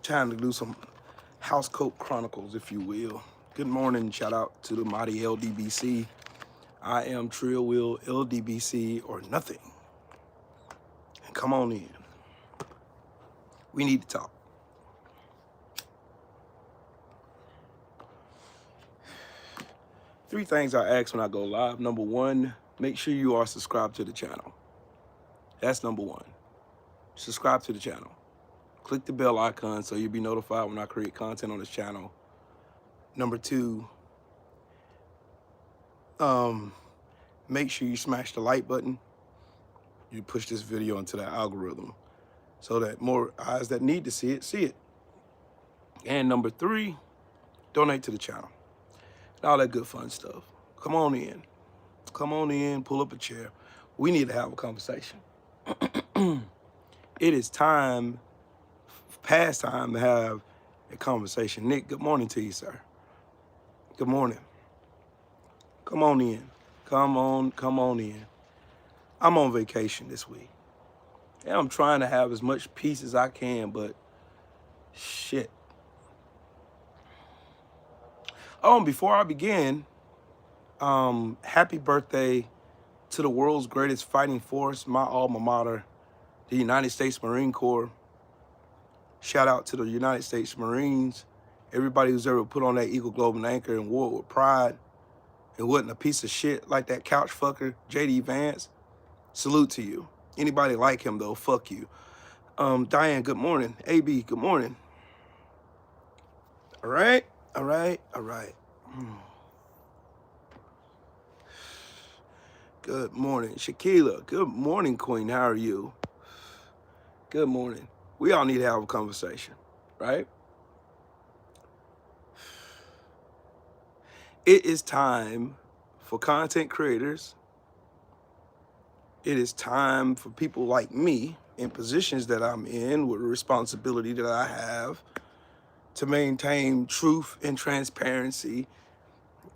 Time to do some house coat chronicles, if you will. Good morning. Shout out to the mighty LDBC. I am IAmILLWiLL, LDBC, or nothing. And come on in. We need to talk. Three things I ask when I go live. Number one, make sure you are subscribed to the channel. That's number one. Subscribe to the channel. Click the bell icon so you'll be notified when I create content on this channel. Number two, make sure you smash the like button. You push this video into that algorithm so that more eyes that need to see it, see it. And number three, donate to the channel. And all that good fun stuff. Come on in. Come on in, pull up a chair. We need to have a conversation. It is time, past time, to have a conversation. Nick, good morning to you, sir. Good morning. Come on in. Come on in. I'm on vacation this week. And I'm trying to have as much peace as I can, but shit. Oh, and before I begin, happy birthday to the world's greatest fighting force, my alma mater, the United States Marine Corps. Shout out to the United States Marines. Everybody who's ever put on that Eagle, Globe, and Anchor and wore it with pride and wasn't a piece of shit like that couch fucker, J.D. Vance. Salute to you. Anybody like him, though, fuck you. Diane, good morning. AB, good morning. All right. Good morning. Shaquila, good morning, Queen. How are you? Good morning. We all need to have a conversation, right? It is time for content creators. It is time for people like me in positions that I'm in with a responsibility that I have to maintain truth and transparency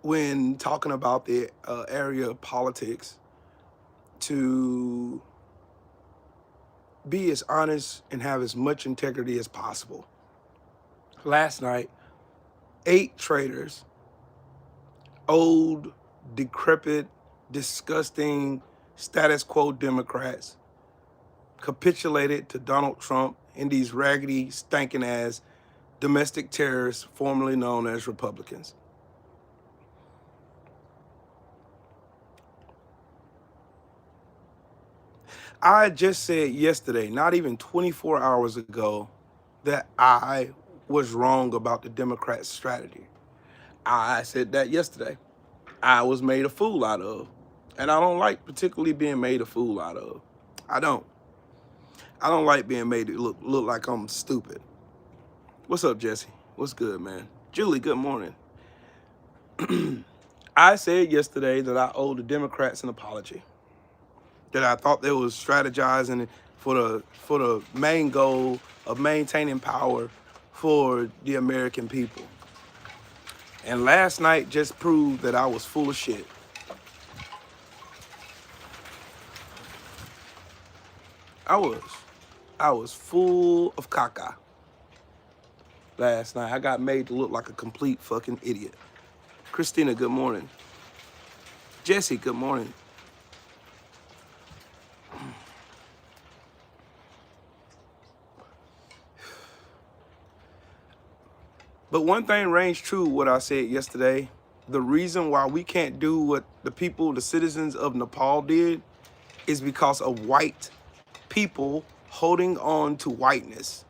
when talking about the area of politics, to be as honest and have as much integrity as possible. Last night, 8 traitors, old, decrepit, disgusting, status quo Democrats, capitulated to Donald Trump and these raggedy, stinking ass domestic terrorists formerly known as Republicans. I just said yesterday, not even 24 hours ago, that I was wrong about the Democrats' strategy. I said that yesterday. I was made a fool out of. And I don't like particularly being made a fool out of. I don't like being made to look like I'm stupid. What's up, Jesse? What's good, man? Julie, good morning. I said yesterday that I owe the Democrats an apology. That I thought they was strategizing for the main goal of maintaining power for the American people. And last night just proved that I was full of shit. I was full of caca. Last night, I got made to look like a complete fucking idiot. Christina, good morning. Jesse, good morning. But one thing reigns true, what I said yesterday. The reason why we can't do what the people, the citizens of Nepal did, is because of white people holding on to whiteness.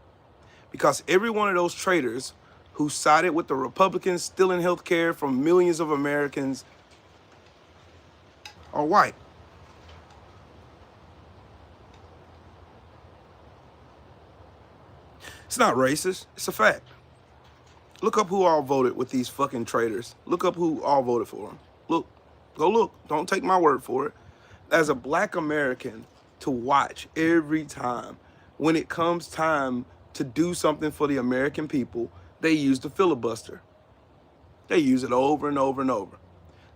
Because every one of those traitors who sided with the Republicans stealing health care from millions of Americans are white. It's not racist, it's a fact. Look up who all voted with these fucking traitors. Look up who all voted for them. Look, go look. Don't take my word for it. As a black American, to watch every time, when it comes time to do something for the American people, they use the filibuster. They use it over and over and over.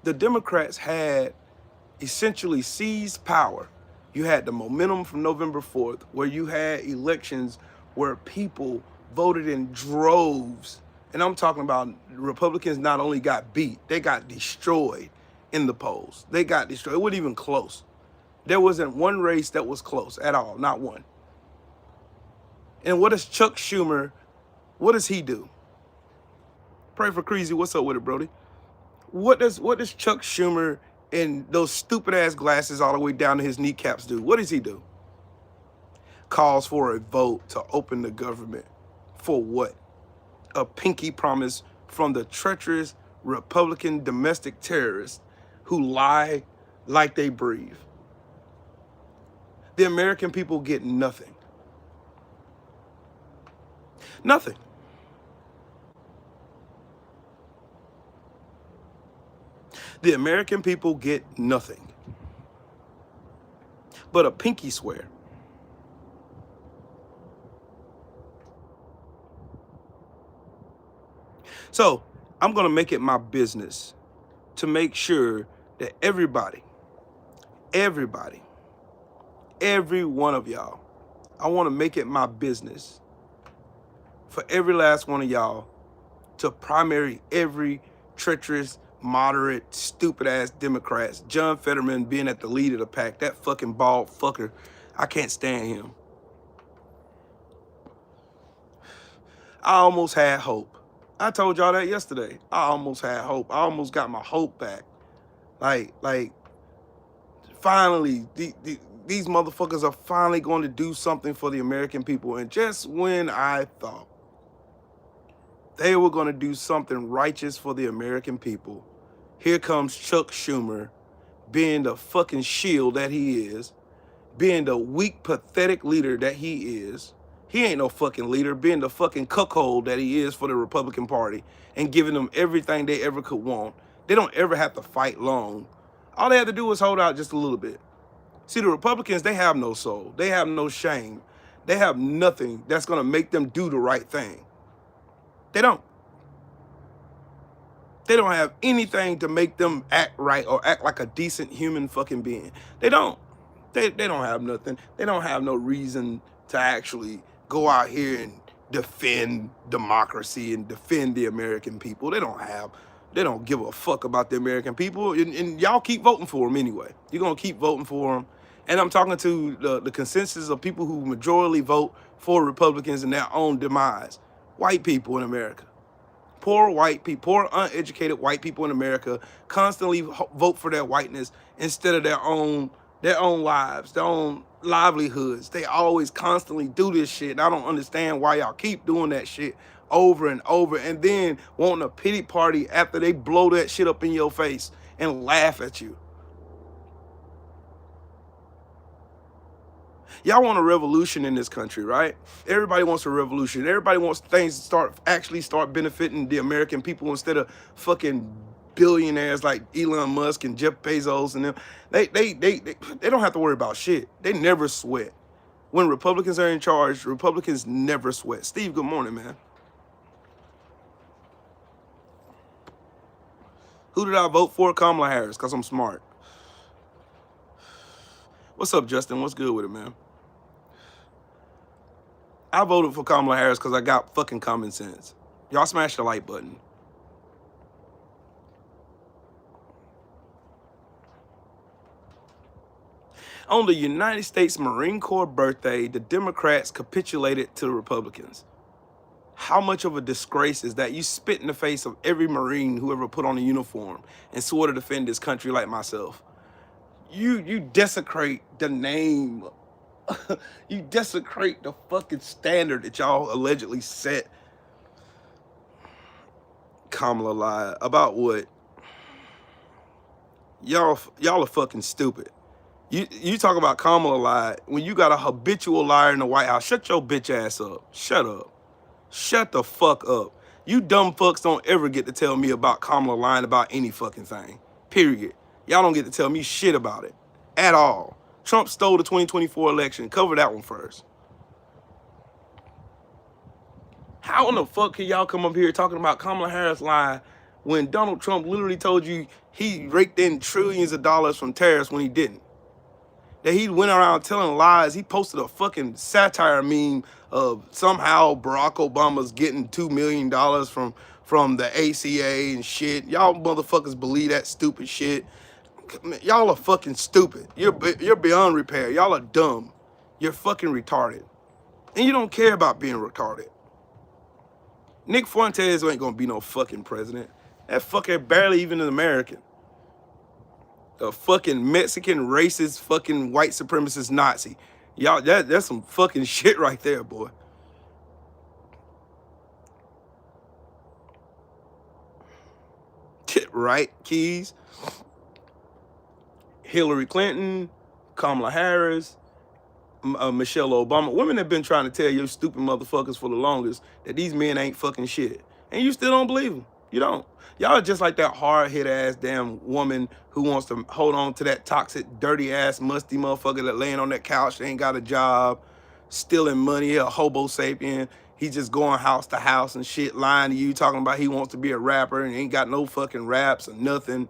The Democrats had essentially seized power. You had the momentum from November 4th, where you had elections where people voted in droves. And I'm talking about Republicans not only got beat, they got destroyed in the polls. They got destroyed. It wasn't even close. There wasn't one race that was close at all, not one. And what does Chuck Schumer, what does he do? Pray for Creasy, what's up with it, Brody? What does Chuck Schumer and those stupid ass glasses all the way down to his kneecaps do? What does he do? Calls for a vote to open the government. For what? A pinky promise from the treacherous Republican domestic terrorists who lie like they breathe. The American people get nothing. Nothing. The American people get nothing but a pinky swear. So I'm going to make it my business to make sure that everybody, every one of y'all, I want to make it my business for every last one of y'all to primary every treacherous, moderate, stupid-ass Democrats. John Fetterman being at the lead of the pack. That fucking bald fucker. I can't stand him. I almost had hope. I told y'all that yesterday. I almost had hope. I almost got my hope back. Like, finally, these motherfuckers are finally going to do something for the American people. And just when I thought they were going to do something righteous for the American people, here comes Chuck Schumer, being the fucking shield that he is, being the weak, pathetic leader that he is. He ain't no fucking leader, being the fucking cuckold that he is for the Republican Party and giving them everything they ever could want. They don't ever have to fight long. All they have to do is hold out just a little bit. See, the Republicans, they have no soul. They have no shame. They have nothing that's going to make them do the right thing. They don't. They don't have anything to make them act right or act like a decent human fucking being. They don't. They don't have nothing. They don't have no reason to actually go out here and defend democracy and defend the American people. They don't give a fuck about the American people. And y'all keep voting for them anyway. You're going to keep voting for them. And I'm talking to the consensus of people who majorly vote for Republicans in their own demise. White people in America. Poor white people, poor uneducated white people in America constantly vote for their whiteness instead of their own lives, their own livelihoods. They always constantly do this shit. And I don't understand why y'all keep doing that shit over and over and then wanting a pity party after they blow that shit up in your face and laugh at you. Y'all want a revolution in this country, right? Everybody wants a revolution. Everybody wants things to actually start benefiting the American people instead of fucking billionaires like Elon Musk and Jeff Bezos and them. They don't have to worry about shit. They never sweat. When Republicans are in charge, Republicans never sweat. Steve, good morning, man. Who did I vote for? Kamala Harris, because I'm smart. What's up, Justin? What's good with it, man? I voted for Kamala Harris because I got fucking common sense. Y'all smash the like button. On the United States Marine Corps birthday, the Democrats capitulated to the Republicans. How much of a disgrace is that? You spit in the face of every Marine who ever put on a uniform and swore to defend this country like myself. You desecrate the name. You desecrate the fucking standard that y'all allegedly set. Kamala lied. About what? Y'all are fucking stupid. You talk about Kamala lied when you got a habitual liar in the White House. Shut your bitch ass up. Shut up. Shut the fuck up. You dumb fucks don't ever get to tell me about Kamala lying about any fucking thing. Period. Y'all don't get to tell me shit about it. At all. Trump stole the 2024 election. Cover that one first. How in the fuck can y'all come up here talking about Kamala Harris lying when Donald Trump literally told you he raked in trillions of dollars from tariffs when he didn't? that he went around telling lies. He posted a fucking satire meme of somehow Barack Obama's getting $2 million from the ACA and shit. Y'all motherfuckers believe that stupid shit. Y'all are fucking stupid. You're beyond repair. Y'all are dumb. You're fucking retarded. And you don't care about being retarded. Nick Fuentes ain't gonna be no fucking president. That fucker barely even an American. A fucking Mexican racist fucking white supremacist Nazi. Y'all, that's some fucking shit right there, boy. Right, Keys? Hillary Clinton, Kamala Harris, Michelle Obama. Women have been trying to tell you stupid motherfuckers for the longest that these men ain't fucking shit. And you still don't believe them. You don't. Y'all are just like that hard-hit ass damn woman who wants to hold on to that toxic, dirty ass, musty motherfucker that laying on that couch, they ain't got a job, stealing money, a hobo sapien. He just going house to house and shit, lying to you, talking about he wants to be a rapper and ain't got no fucking raps or nothing.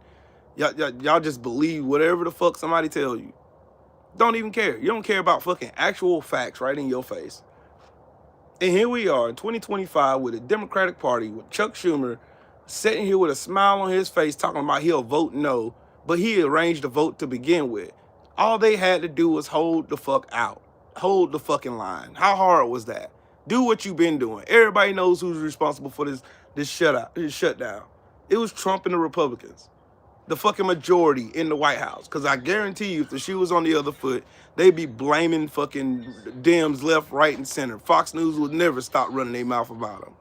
Y'all just believe whatever the fuck somebody tell you. Don't even care. You don't care about fucking actual facts right in your face. And here we are in 2025 with the Democratic Party, with Chuck Schumer sitting here with a smile on his face talking about he'll vote no, but he arranged the vote to begin with. All they had to do was hold the fuck out. Hold the fucking line. How hard was that? Do what you've been doing. Everybody knows who's responsible for this shutdown. It was Trump and the Republicans. The fucking majority in the White House. Because I guarantee you, if the shoe was on the other foot, they'd be blaming fucking Dems left, right, and center. Fox News would never stop running their mouth about them.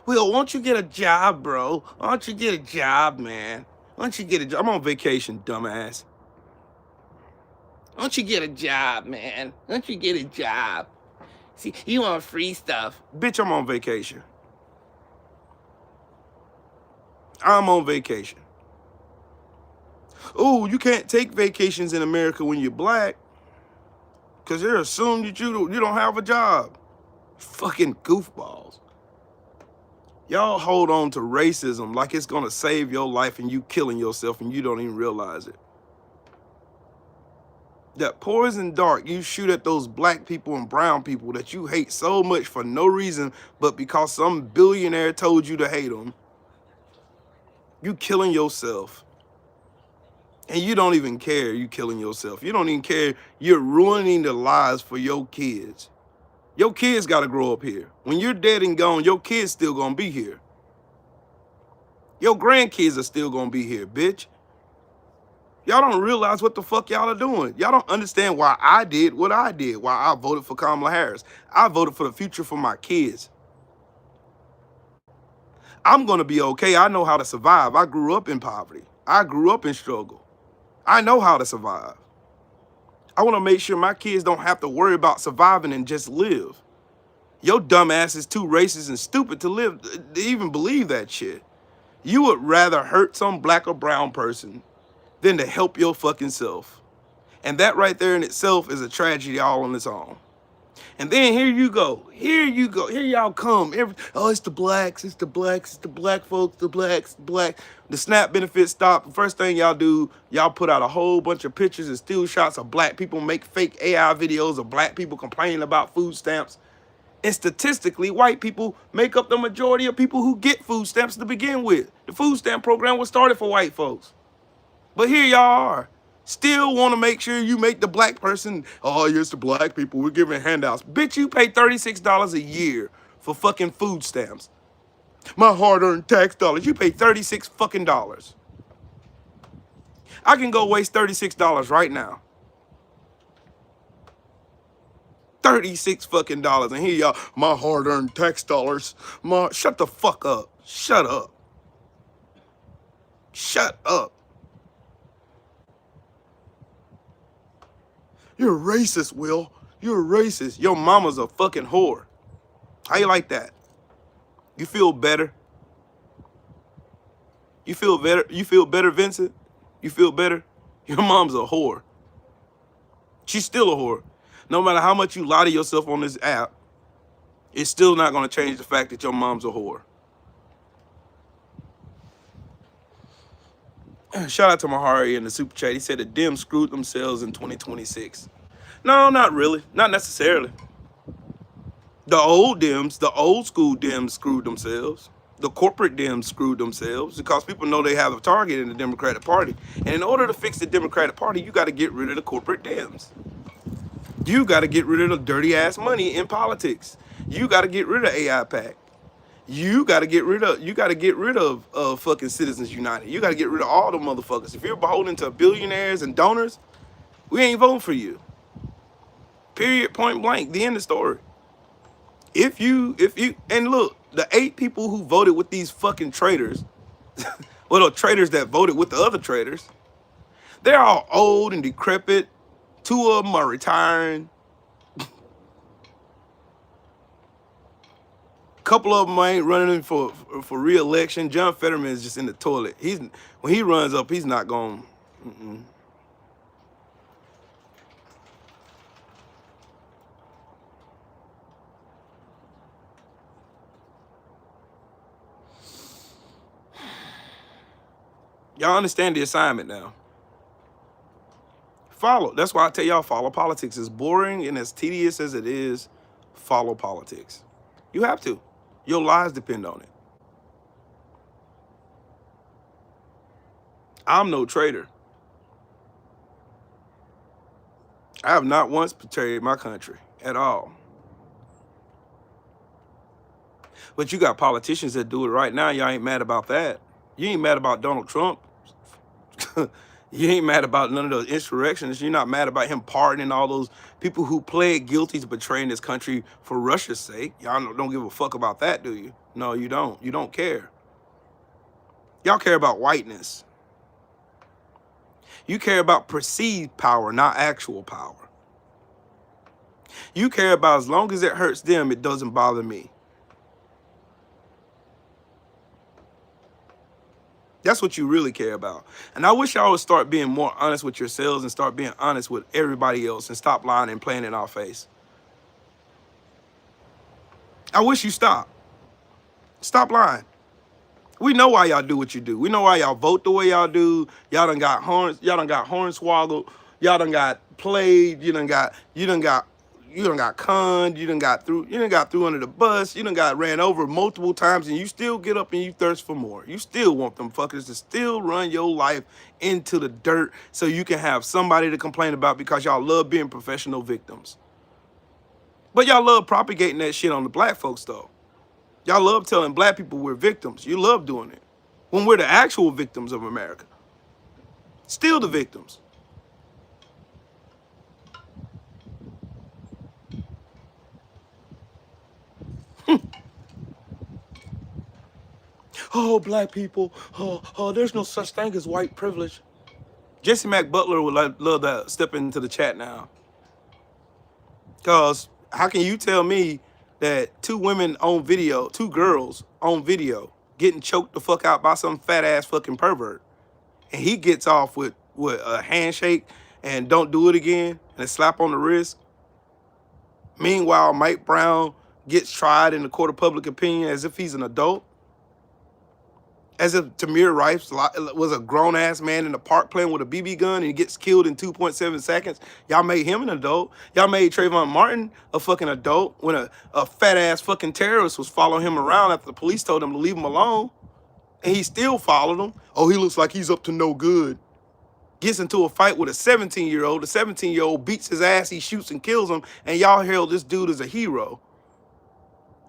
Will, won't you get a job, bro? Why don't you get a job, man? Why don't you get a job? I'm on vacation, dumbass. Why don't you get a job, man? Why don't you get a job? See, you want free stuff. Bitch, I'm on vacation. I'm on vacation. Oh, you can't take vacations in America when you're black because they're assuming that you don't have a job. Fucking goofballs. Y'all hold on to racism like it's gonna save your life and you killing yourself and you don't even realize it. That poison dart you shoot at those black people and brown people that you hate so much for no reason but because some billionaire told you to hate them. You killing yourself. And you don't even care you killing yourself. You don't even care you're ruining the lives for your kids. Your kids gotta grow up here. When you're dead and gone, your kids still gonna be here. Your grandkids are still gonna be here, bitch. Y'all don't realize what the fuck y'all are doing. Y'all don't understand why I did what I did, why I voted for Kamala Harris. I voted for the future for my kids. I'm gonna be okay. I know how to survive. I grew up in poverty. I grew up in struggle. I know how to survive. I want to make sure my kids don't have to worry about surviving and just live. Your dumb ass is too racist and stupid to live, to even believe that shit. You would rather hurt some black or brown person than to help your fucking self. And that right there in itself is a tragedy all on its own. And then here you go. Here y'all come. It's the blacks, it's the blacks, it's the black folks, the blacks, the black. The SNAP benefits stop. The first thing y'all do, y'all put out a whole bunch of pictures and still shots of black people, make fake AI videos of black people complaining about food stamps. And statistically, white people make up the majority of people who get food stamps to begin with. The food stamp program was started for white folks. But here y'all are. Still want to make sure you make the black person, oh, yes, the black people, we're giving handouts. Bitch, you pay $36 a year for fucking food stamps. My hard-earned tax dollars, you pay 36 fucking dollars. I can go waste $36 right now. 36 fucking dollars, and here y'all, my hard-earned tax dollars. Shut the fuck up. Shut up. Shut up. You're a racist, Will. You're a racist. Your mama's a fucking whore. How you like that? You feel better? You feel better? You feel better, Vincent? You feel better? Your mom's a whore. She's still a whore. No matter how much you lie to yourself on this app, it's still not going to change the fact that your mom's a whore. Shout out to Mahari in the super chat. He said the Dems screwed themselves in 2026. No, not really. Not necessarily. The old Dems, the old school Dems screwed themselves. The corporate Dems screwed themselves because people know they have a target in the Democratic Party. And in order to fix the Democratic Party, you got to get rid of the corporate Dems. You got to get rid of the dirty ass money in politics. You got to get rid of AI PAC. You got to get rid of fucking Citizens United. You got to get rid of all the motherfuckers. If you're beholden to billionaires and donors, we ain't voting for you. Period, point blank. The end of story. If you, and look, the 8 people who voted with these fucking traitors, well, the traitors that voted with the other traitors, they're all old and decrepit. 2 of them are retiring. Couple of them ain't running for re-election. John Fetterman is just in the toilet. When he runs up, he's not going. Y'all understand the assignment now. Follow. That's why I tell y'all follow politics. As boring and as tedious as it is, follow politics. You have to. Your lives depend on it. I'm no traitor. I have not once betrayed my country at all. But you got politicians that do it right now. Y'all ain't mad about that. You ain't mad about Donald Trump. You ain't mad about none of the insurrectionists. You're not mad about him pardoning all those people who pled guilty to betraying this country for Russia's sake. Y'all don't give a fuck about that, do you? No, you don't. You don't care. Y'all care about whiteness. You care about perceived power, not actual power. You care about as long as it hurts them, it doesn't bother me. That's what you really care about. And I wish y'all would start being more honest with yourselves and start being honest with everybody else and stop lying and playing in our face. I wish you stop. Stop lying. We know why y'all do what you do. We know why y'all vote the way y'all do. Y'all done got horns. Y'all done got hornswoggled. Y'all done got played. You done got conned. You done got through under the bus. You done got ran over multiple times, and you still get up and you thirst for more. You still want them fuckers to still run your life into the dirt so you can have somebody to complain about because y'all love being professional victims. But y'all love propagating that shit on the black folks though. Y'all love telling black people we're victims. You love doing it. When we're the actual victims of America. Still the victims. Oh, black people. Oh, there's no such thing as white privilege. Jesse McButler would love to step into the chat now. Because how can you tell me that 2 women on video, 2 girls on video, getting choked the fuck out by some fat ass fucking pervert, and he gets off with a handshake and don't do it again and a slap on the wrist? Meanwhile, Mike Brown gets tried in the court of public opinion as if he's an adult. As if Tamir Rice was a grown-ass man in the park playing with a BB gun and he gets killed in 2.7 seconds. Y'all made him an adult. Y'all made Trayvon Martin a fucking adult when a fat-ass fucking terrorist was following him around after the police told him to leave him alone. And he still followed him. Oh, he looks like he's up to no good. Gets into a fight with a 17-year-old. The 17-year-old beats his ass, he shoots and kills him, and y'all hail this dude as a hero.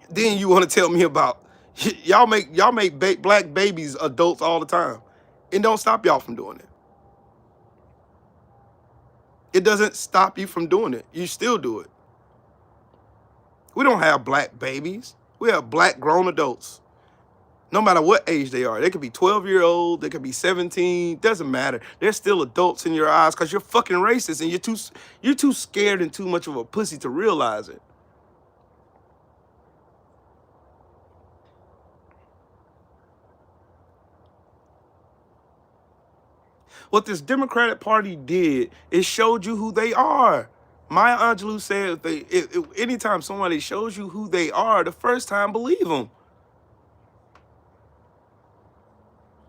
Then you want to tell me about y'all make black babies adults all the time. It don't stop y'all from doing it. It doesn't stop you from doing it. You still do it. We don't have black babies. We have black grown adults. No matter what age they are. They could be 12-year-old, they could be 17, doesn't matter. They're still adults in your eyes because you're fucking racist and you're too scared and too much of a pussy to realize it. What this Democratic Party did is showed you who they are. Maya Angelou said, anytime somebody shows you who they are, the first time, believe them.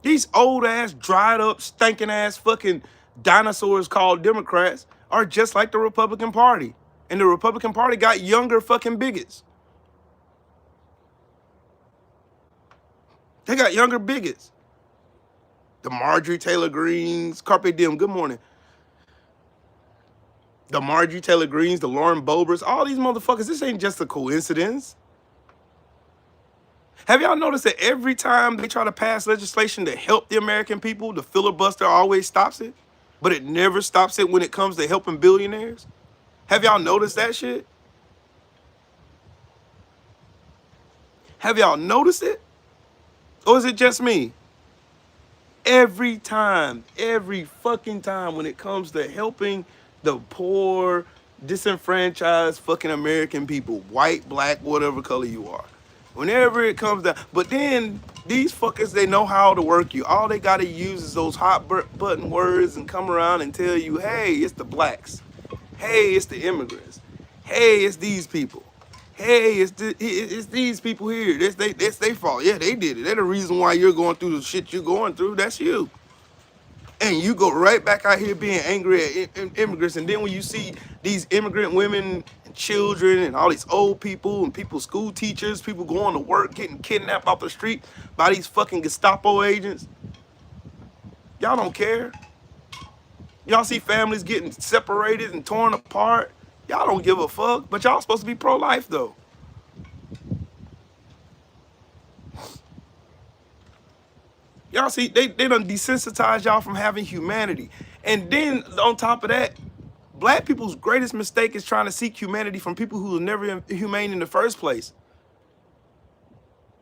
These old-ass, dried-up, stinking-ass fucking dinosaurs called Democrats are just like the Republican Party. And the Republican Party got younger fucking bigots. They got younger bigots. The Marjorie Taylor Greens, Carpe Diem, good morning. The Marjorie Taylor Greens, the Lauren Boebers, all these motherfuckers, this ain't just a coincidence. Have y'all noticed that every time they try to pass legislation to help the American people, the filibuster always stops it? But it never stops it when it comes to helping billionaires? Have y'all noticed that shit? Have y'all noticed it? Or is it just me? Every time, every fucking time when it comes to helping the poor, disenfranchised fucking American people, white, black, whatever color you are. Whenever it comes down, but then these fuckers, they know how to work you. All they gotta use is those hot button words and come around and tell you, hey, it's the blacks. Hey, it's the immigrants. Hey, it's these people. Hey, it's these people here. That's their fault. Yeah, they did it. They're the reason why you're going through the shit you're going through. That's you. And you go right back out here being angry at immigrants. And then when you see these immigrant women and children and all these old people and people, school teachers, people going to work, getting kidnapped off the street by these fucking Gestapo agents, y'all don't care. Y'all see families getting separated and torn apart. Y'all don't give a fuck, but y'all supposed to be pro-life though. Y'all see, they done desensitized y'all from having humanity. And then on top of that, black people's greatest mistake is trying to seek humanity from people who were never humane in the first place.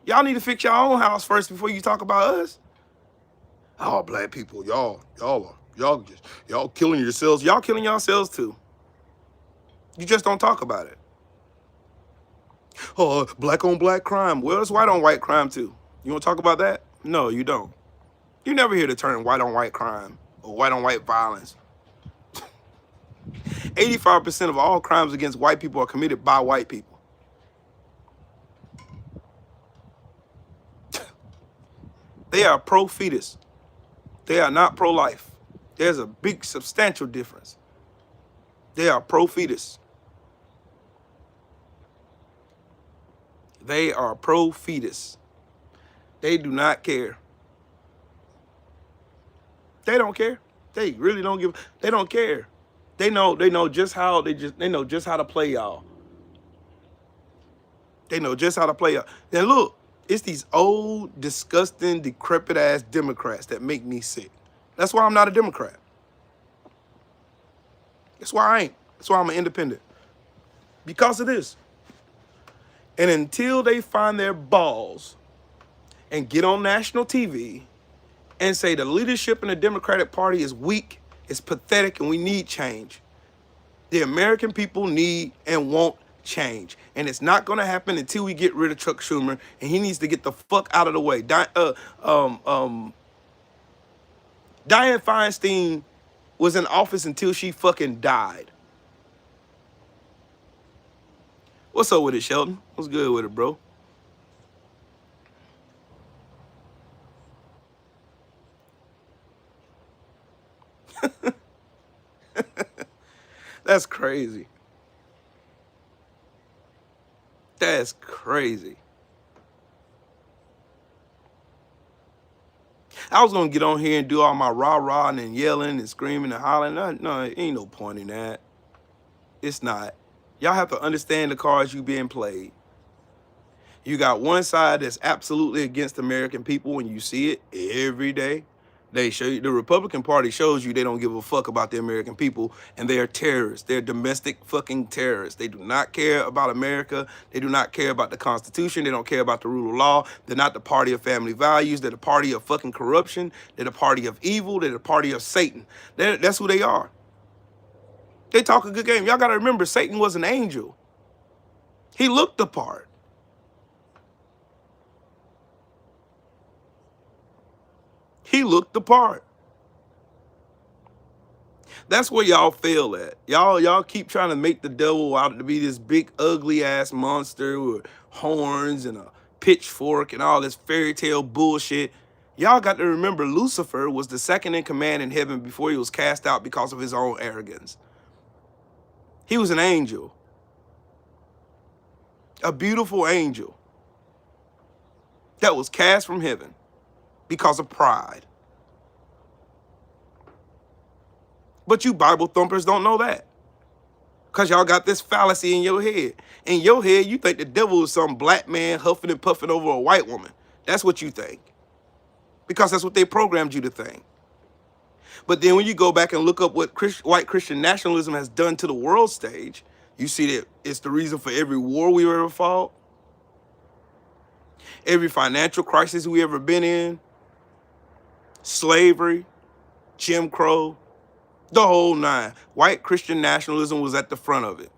Y'all need to fix your own house first before you talk about us. Oh, black people, y'all killing yourselves. Y'all killing yourselves too. You just don't talk about it. Oh, black on black crime. Well, it's white on white crime too. You want to talk about that? No, you don't. You never hear the term white on white crime or white on white violence. 85% of all crimes against white people are committed by white people. They are pro-fetus. They are not pro-life. There's a big substantial difference. They are pro-fetus. They are pro-fetus. They do not care. They don't care. They really don't give. They don't care. They know just how they know just how to play y'all. They know just how to play y'all. Then look, it's these old, disgusting, decrepit ass Democrats that make me sick. That's why I'm not a Democrat. That's why I ain't. That's why I'm an independent. Because of this. And until they find their balls and get on national TV and say the leadership in the Democratic Party is weak, it's pathetic, and we need change, the American people need and want change. And it's not going to happen until we get rid of Chuck Schumer, and he needs to get the fuck out of the way. Dianne Feinstein was in office until she fucking died. What's up with it, Shelton? What's good with it, bro? That's crazy. That's crazy. I was gonna get on here and do all my rah-rah and then yelling and screaming and hollering. No, ain't no point in that. It's not. Y'all have to understand the cards you being played. You got one side that's absolutely against American people, and you see it every day. They show you, the Republican Party shows you they don't give a fuck about the American people, and they are terrorists. They're domestic fucking terrorists. They do not care about America. They do not care about the Constitution. They don't care about the rule of law. They're not the party of family values. They're the party of fucking corruption. They're the party of evil. They're the party of Satan. That's who they are. They talk a good game. Y'all got to remember, Satan was an angel. He looked the part. He looked the part. That's where y'all fail at. Y'all keep trying to make the devil out to be this big ugly ass monster with horns and a pitchfork and all this fairy tale bullshit. Y'all got to remember Lucifer was the second in command in heaven before he was cast out because of his own arrogance. He was an angel. A beautiful angel that was cast from heaven because of pride. But you Bible thumpers don't know that. Because y'all got this fallacy in your head. In your head, you think the devil is some black man huffing and puffing over a white woman. That's what you think. Because that's what they programmed you to think. But then when you go back and look up what white Christian nationalism has done to the world stage, you see that it's the reason for every war we ever fought, every financial crisis we ever been in, slavery, Jim Crow, the whole nine. White Christian nationalism was at the front of it.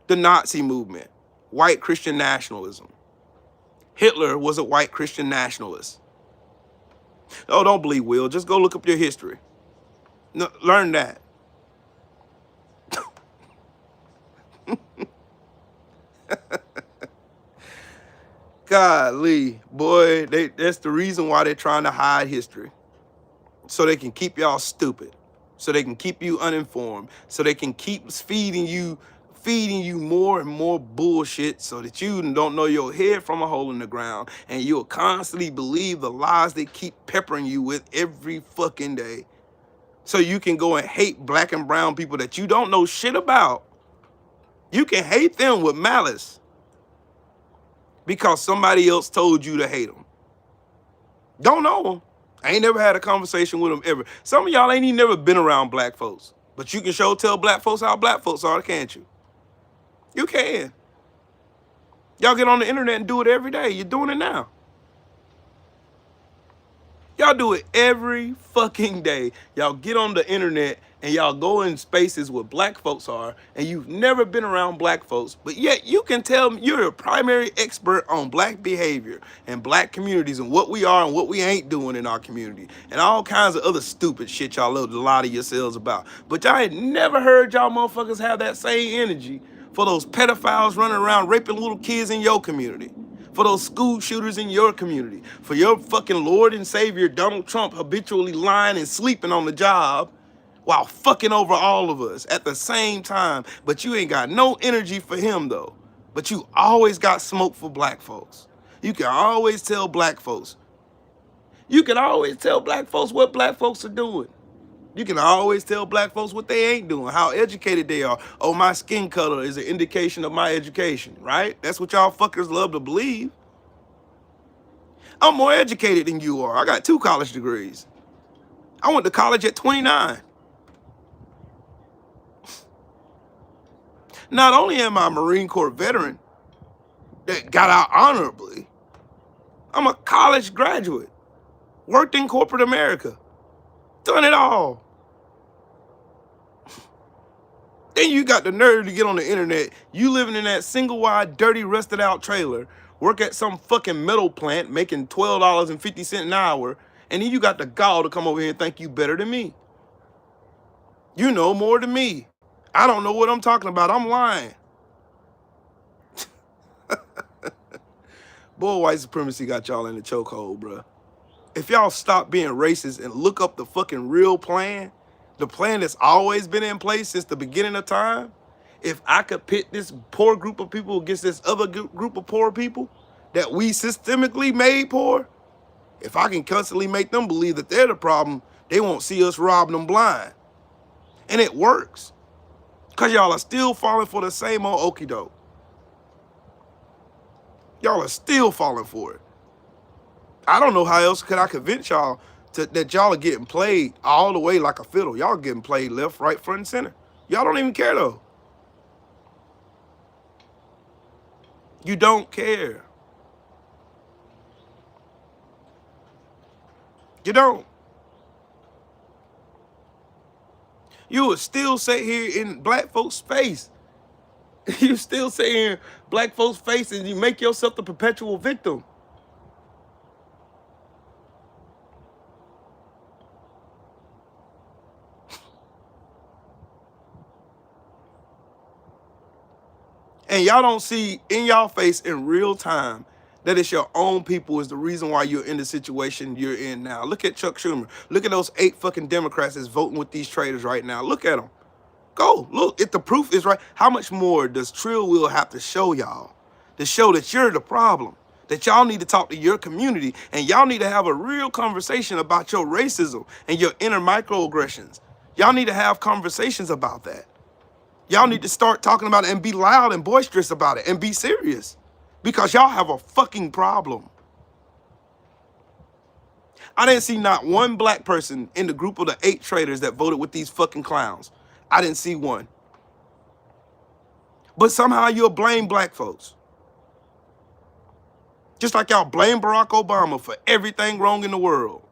The Nazi movement, white Christian nationalism. Hitler was a white Christian nationalist. Oh, don't believe Will. Just go look up your history. No, learn that. Golly, boy, that's the reason why they're trying to hide history. So they can keep y'all stupid. So they can keep you uninformed. So they can keep feeding you more and more bullshit so that you don't know your head from a hole in the ground. And you'll constantly believe the lies they keep peppering you with every fucking day. So you can go and hate black and brown people that you don't know shit about. You can hate them with malice because somebody else told you to hate them. Don't know them. I ain't never had a conversation with them ever. Some of y'all ain't even never been around black folks. But you can sure tell black folks how black folks are, can't you? You can. Y'all get on the internet and do it every day. You're doing it now. Y'all do it every fucking day. Y'all get on the internet and y'all go in spaces where black folks are, and you've never been around black folks, but yet you can tell me you're a primary expert on black behavior and black communities and what we are and what we ain't doing in our community and all kinds of other stupid shit y'all love to lie to yourselves about. But y'all ain't never heard y'all motherfuckers have that same energy for those pedophiles running around raping little kids in your community. For those school shooters in your community, for your fucking Lord and Savior Donald Trump habitually lying and sleeping on the job while fucking over all of us at the same time. But you ain't got no energy for him though. But you always got smoke for black folks. You can always tell black folks. You can always tell black folks what black folks are doing. You can always tell black folks what they ain't doing, how educated they are. Oh, my skin color is an indication of my education, right? That's what y'all fuckers love to believe. I'm more educated than you are. I got 2 college degrees. I went to college at 29. Not only am I a Marine Corps veteran that got out honorably, I'm a college graduate, worked in corporate America, done it all. Then you got the nerve to get on the internet. You living in that single wide, dirty, rusted out trailer, work at some fucking metal plant making $12.50 an hour, and then you got the gall to come over here and think you better than me. You know more than me. I don't know what I'm talking about. I'm lying. Boy, white supremacy got y'all in the chokehold, bruh. If y'all stop being racist and look up the fucking real plan, the plan that's always been in place since the beginning of time, if I could pit this poor group of people against this other group of poor people that we systemically made poor, if I can constantly make them believe that they're the problem, they won't see us robbing them blind. And it works. Because y'all are still falling for the same old okie doke. Y'all are still falling for it. I don't know how else could I convince y'all that y'all are getting played all the way like a fiddle. Y'all getting played left, right, front, and center. Y'all don't even care, though. You don't care. You don't. You would still sit here in black folks' face. You still sit here in black folks' face and you make yourself the perpetual victim. And y'all don't see in y'all face in real time that it's your own people is the reason why you're in the situation you're in now. Look at Chuck Schumer. Look at those 8 fucking Democrats that's voting with these traitors right now. Look at them. Go, look, if the proof is right, how much more does Trill Will have to show y'all to show that you're the problem? That y'all need to talk to your community and y'all need to have a real conversation about your racism and your inner microaggressions. Y'all need to have conversations about that. Y'all need to start talking about it and be loud and boisterous about it and be serious because y'all have a fucking problem. I didn't see not one black person in the group of the 8 traitors that voted with these fucking clowns. I didn't see one. But somehow you'll blame black folks. Just like y'all blame Barack Obama for everything wrong in the world.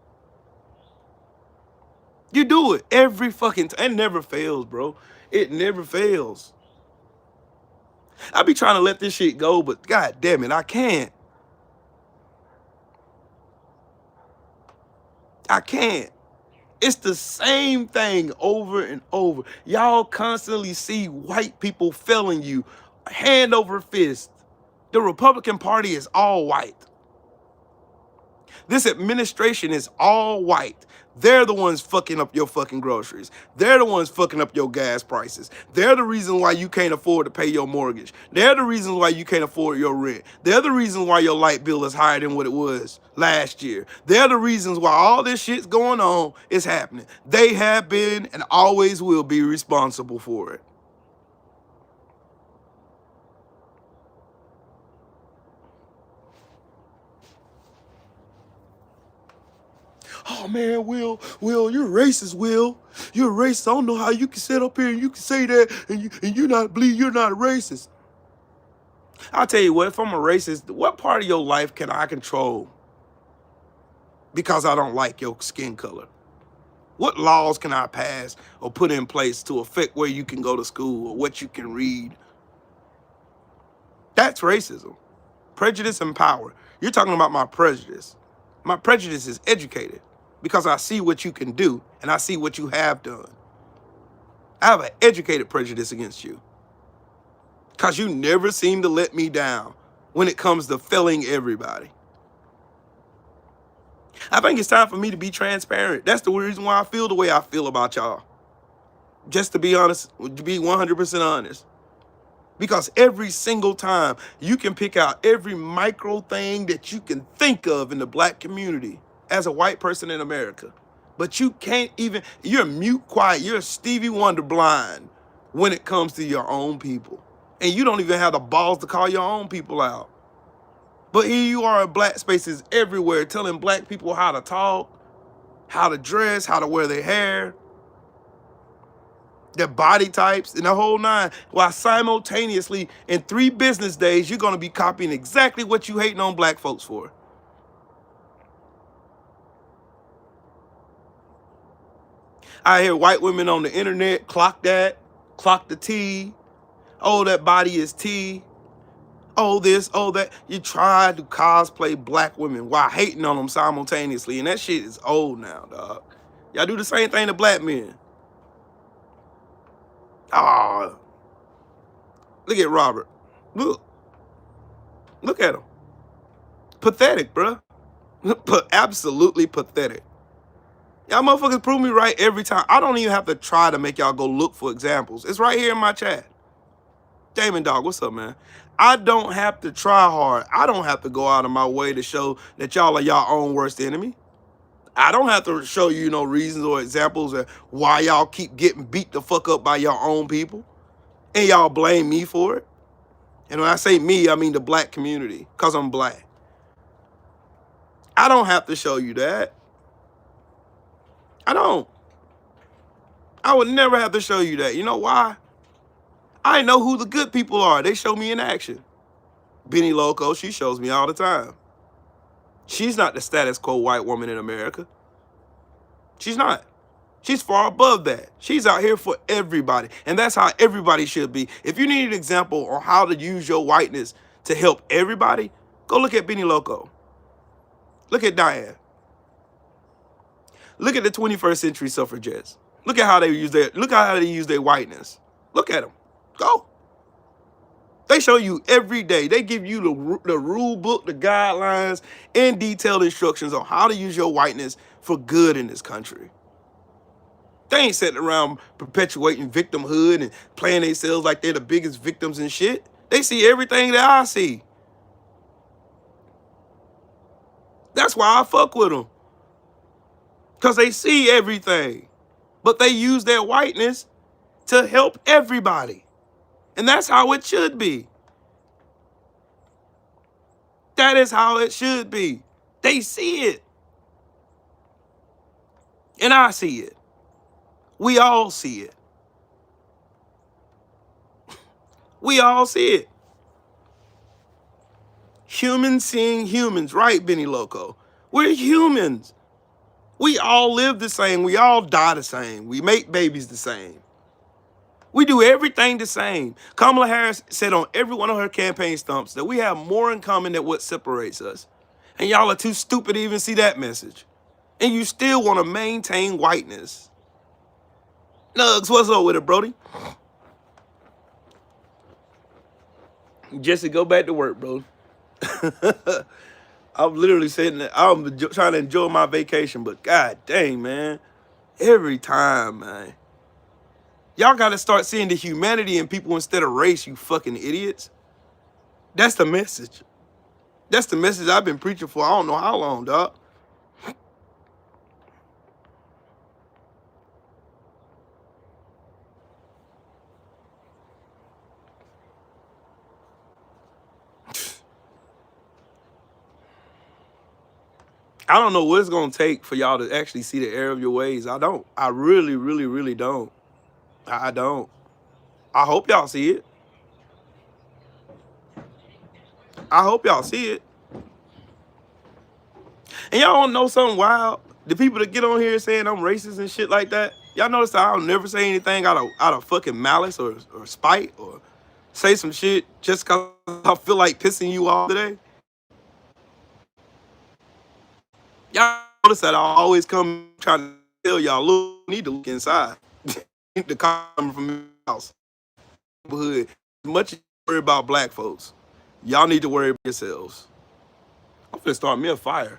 You do it every fucking time. It never fails, bro. It never fails. I be trying to let this shit go, but god damn it, I can't. I can't. It's the same thing over and over. Y'all constantly see white people failing you hand over fist. The Republican Party is all white. This administration is all white. They're the ones fucking up your fucking groceries. They're the ones fucking up your gas prices. They're the reason why you can't afford to pay your mortgage. They're the reasons why you can't afford your rent. They're the reasons why your light bill is higher than what it was last year. They're the reasons why all this shit's going on is happening. They have been and always will be responsible for it. Oh man, Will, you're racist, Will. You're racist. I don't know how you can sit up here and you can say that and you're not racist. I'll tell you what, if I'm a racist, what part of your life can I control because I don't like your skin color? What laws can I pass or put in place to affect where you can go to school or what you can read? That's racism. Prejudice and power. You're talking about my prejudice. My prejudice is educated because I see what you can do and I see what you have done. I have an educated prejudice against you because you never seem to let me down when it comes to failing everybody. I think it's time for me to be transparent. That's the reason why I feel the way I feel about y'all. Just to be honest, to be 100% honest. Because every single time you can pick out every micro thing that you can think of in the black community as a white person in America. But you can't even, you're mute quiet, you're Stevie Wonder blind when it comes to your own people. And you don't even have the balls to call your own people out. But here you are in black spaces everywhere telling black people how to talk, how to dress, how to wear their hair, their body types, and the whole 9, while simultaneously in 3 business days, you're going to be copying exactly what you hating on black folks for. I hear white women on the internet clock that, clock the T. Oh, that body is T. Oh, this, oh, that. You try to cosplay black women while hating on them simultaneously, and that shit is old now, dog. Y'all do the same thing to black men. Oh, look at Robert. Look at him. Pathetic, bruh. Absolutely pathetic. Y'all motherfuckers prove me right every time. I don't even have to try to make y'all go look for examples. It's right here in my chat. Damon Dog, what's up, man? I don't have to try hard. I don't have to go out of my way to show that y'all are y'all own worst enemy. I don't have to show you no reasons or examples of why y'all keep getting beat the fuck up by your own people. And y'all blame me for it. And when I say me, I mean the black community, because I'm black. I don't have to show you that. I don't. I would never have to show you that. You know why? I know who the good people are. They show me in action. Benny Loco, she shows me all the time. She's not the status quo white woman in America. She's not. She's far above that. She's out here for everybody. And that's how everybody should be. If you need an example on how to use your whiteness to help everybody, go look at Benny Loco. Look at Diane. Look at the 21st century suffragettes. Look at how they use their whiteness. Look at them. Go. They show you every day. They give you the rule book, the guidelines, and detailed instructions on how to use your whiteness for good in this country. They ain't sitting around perpetuating victimhood and playing themselves like they're the biggest victims and shit. They see everything that I see. That's why I fuck with them. Because they see everything. But they use their whiteness to help everybody. And that's how it should be. That is how it should be. They see it. And I see it. We all see it. We all see it. Humans seeing humans, right, Benny Loco? We're humans. We all live the same. We all die the same. We make babies the same. We do everything the same. Kamala Harris said on every one of her campaign stumps that we have more in common than what separates us. And y'all are too stupid to even see that message. And you still want to maintain whiteness. Nugs, what's up with it, Brody? Jesse, go back to work, bro. I'm literally sitting there. I'm trying to enjoy my vacation, but god dang, man. Every time, man. Y'all got to start seeing the humanity in people instead of race, you fucking idiots. That's the message. That's the message I've been preaching for I don't know how long, dog. I don't know what it's going to take for y'all to actually see the error of your ways. I don't. I really, really, really don't. I don't. I hope y'all see it. I hope y'all see it. And y'all don't know something wild? The people that get on here saying I'm racist and shit like that, y'all notice that I'll never say anything out of fucking malice or spite or say some shit just because I feel like pissing you off today? Y'all notice that I always come trying to tell y'all, look, need to look inside. The comment from the house. As much as you worry about black folks, y'all need to worry about yourselves. I'm finna start me a fire.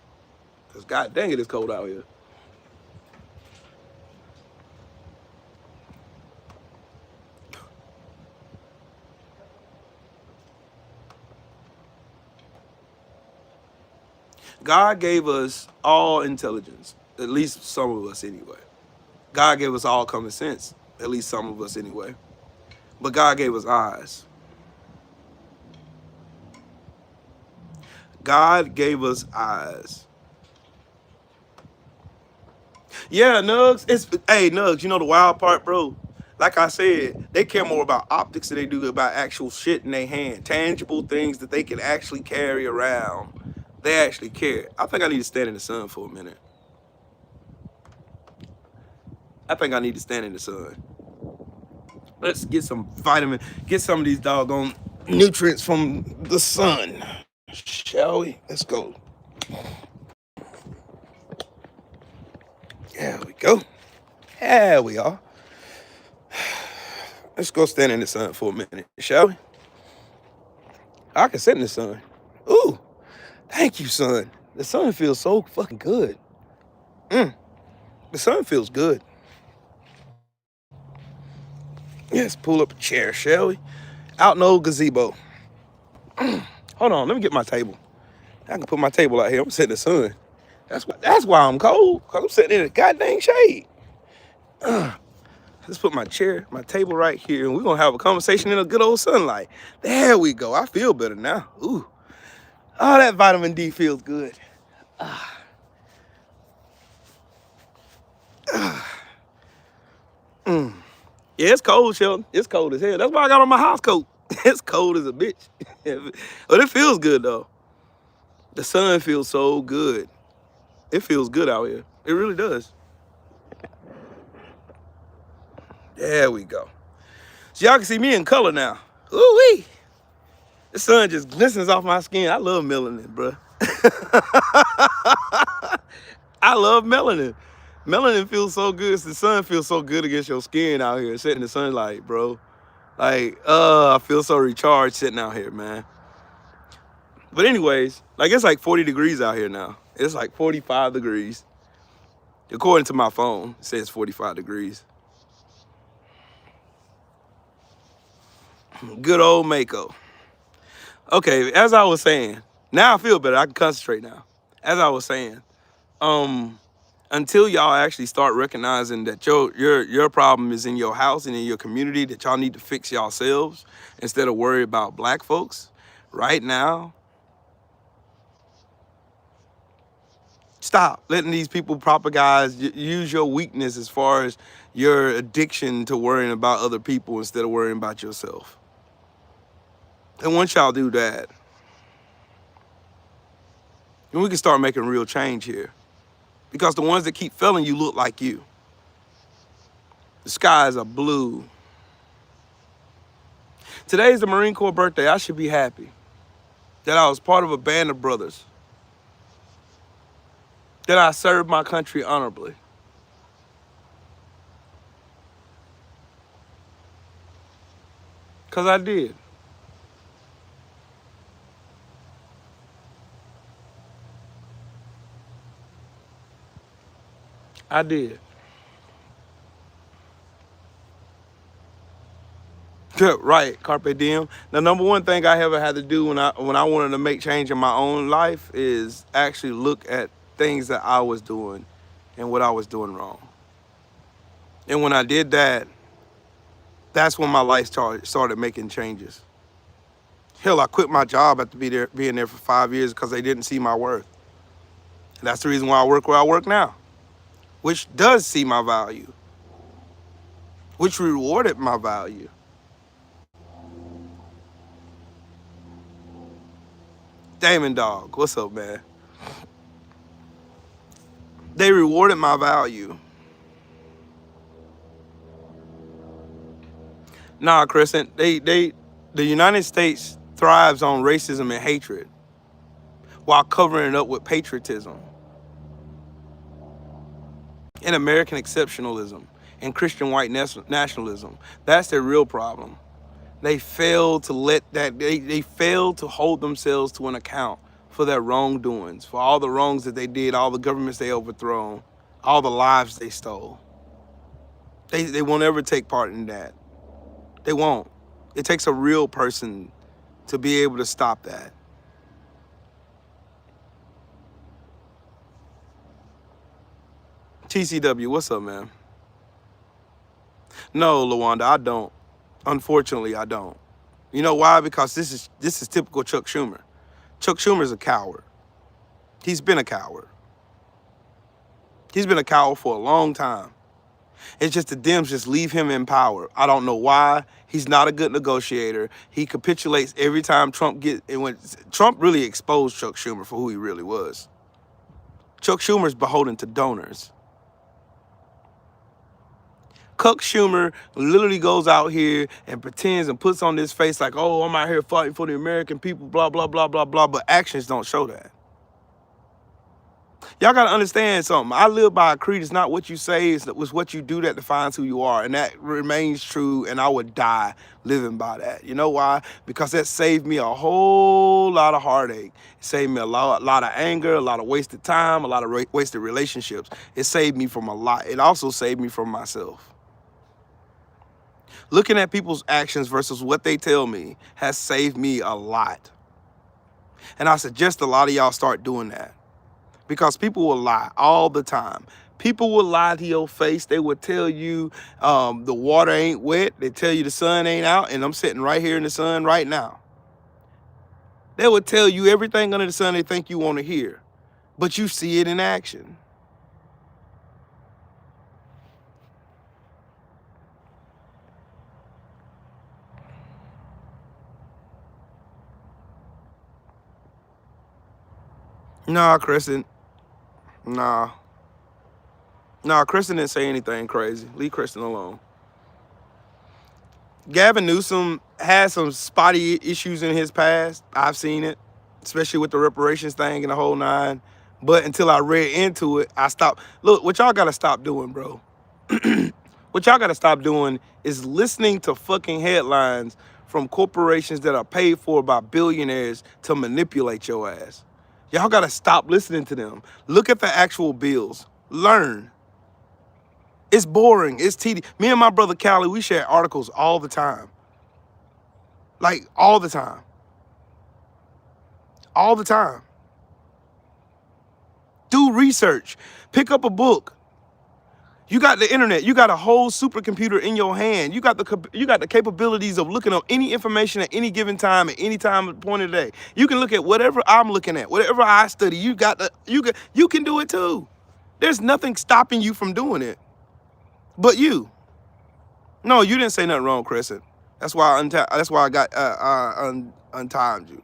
Because god dang it, it's cold out here. God gave us all intelligence, at least some of us anyway. God gave us all common sense, at least some of us anyway. But God gave us eyes. God gave us eyes. Yeah, Nugs. Hey, Nugs, you know the wild part, bro? Like I said, they care more about optics than they do about actual shit in their hand. Tangible things that they can actually carry around. They actually care. I think I need to stand in the sun for a minute. I think I need to stand in the sun. Let's get some vitamin, get some of these doggone nutrients from the sun. Shall we? Let's go. There we go. There we are. Let's go stand in the sun for a minute, shall we? I can sit in the sun. Ooh, thank you, sun. The sun feels so fucking good. The sun feels good. Let's pull up a chair, shall we? Out in the old gazebo. Hold on, let me get my table. I can put my table out here. I'm sitting in the sun. That's why I'm cold, because I'm sitting in the goddamn shade. Let's put my table right here, and we're going to have a conversation in the good old sunlight. There we go. I feel better now. Ooh. Oh, that vitamin D feels good. Yeah, it's cold, Sheldon. It's cold as hell. That's why I got on my house coat. It's cold as a bitch. But it feels good, though. The sun feels so good. It feels good out here. It really does. There we go. So y'all can see me in color now. Ooh-wee. The sun just glistens off my skin. I love melanin, bro. I love melanin. Melanin feels so good. The sun feels so good against your skin out here, sitting in the sunlight, bro. Like, I feel so recharged sitting out here, man. But anyways, like it's like 40 degrees out here now. It's like 45 degrees. According to my phone, it says 45 degrees. Good old Mako. Okay, as I was saying, now I feel better. I can concentrate now. As I was saying, until y'all actually start recognizing that your problem is in your house and in your community, that y'all need to fix yourselves instead of worry about black folks, right now, stop letting these people propagize, use your weakness as far as your addiction to worrying about other people instead of worrying about yourself. And once y'all do that, then we can start making real change here. Because the ones that keep failing you look like you. The skies are blue. Today's the Marine Corps birthday. I should be happy that I was part of a band of brothers, that I served my country honorably. Because I did. I did. Right, carpe diem. The number one thing I ever had to do when I wanted to make change in my own life is actually look at things that I was doing and what I was doing wrong. And when I did that, that's when my life started making changes. Hell, I quit my job after being there for 5 years because they didn't see my worth. And that's the reason why I work where I work now, which does see my value, which rewarded my value. Damon Dog, what's up, man? They rewarded my value. Nah, Crescent, the United States thrives on racism and hatred while covering it up with patriotism and American exceptionalism and Christian white nationalism. That's their real problem. They fail to they fail to hold themselves to an account for their wrongdoings, for all the wrongs that they did, all the governments they overthrown, all the lives they stole. They won't ever take part in that. They won't. It takes a real person to be able to stop that. TCW, what's up, man? No, LaWanda, I don't. Unfortunately, I don't. You know why? Because this is typical Chuck Schumer. Chuck Schumer's a coward. He's been a coward. He's been a coward for a long time. It's just the Dems just leave him in power. I don't know why. He's not a good negotiator. He capitulates every time Trump Trump really exposed Chuck Schumer for who he really was. Chuck Schumer's beholden to donors. Chuck Schumer literally goes out here and pretends and puts on this face like, oh, I'm out here fighting for the American people, blah, blah, blah, blah, blah, but actions don't show that. Y'all got to understand something. I live by a creed. It's not what you say, it's what you do that defines who you are. And that remains true, and I would die living by that. You know why? Because that saved me a whole lot of heartache. It saved me a lot of anger, a lot of wasted time, a lot of wasted relationships. It saved me from a lot. It also saved me from myself. Looking at people's actions versus what they tell me has saved me a lot. And I suggest a lot of y'all start doing that. Because people will lie all the time. People will lie to your face. They will tell you the water ain't wet. They tell you the sun ain't out, and I'm sitting right here in the sun right now. They will tell you everything under the sun they think you want to hear, but you see it in action. Nah, Crescent. Nah, Kristen didn't say anything crazy. Leave Kristen alone. Gavin Newsom has some spotty issues in his past. I've seen it, especially with the reparations thing and the whole nine. But until I read into it, I stopped. Look, what y'all got to stop doing, bro. What y'all gotta stop doing is listening to fucking headlines from corporations that are paid for by billionaires to manipulate your ass. Y'all gotta stop listening to them. Look at the actual bills. Learn. It's boring. It's tedious. Me and my brother Callie, we share articles all the time. Like, all the time. All the time. Do research. Pick up a book. You got the internet. You got a whole supercomputer in your hand. You got the capabilities of looking up any information at any given time, at any time point of the day. You can look at whatever I'm looking at, whatever I study. You can do it too. There's nothing stopping you from doing it. But you. No, you didn't say nothing wrong, Crescent. That's why I got untimed you.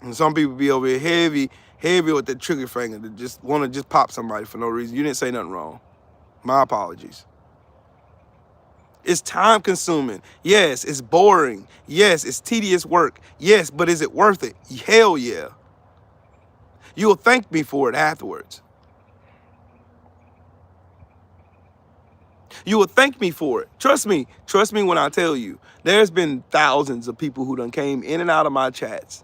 And some people be over here heavy with the trigger finger to just want to just pop somebody for no reason. You didn't say nothing wrong. My apologies. It's time consuming. Yes, it's boring. Yes, it's tedious work. Yes, but is it worth it? Hell yeah. You'll thank me for it afterwards. You will thank me for it. Trust me when I tell you, there's been thousands of people who done came in and out of my chats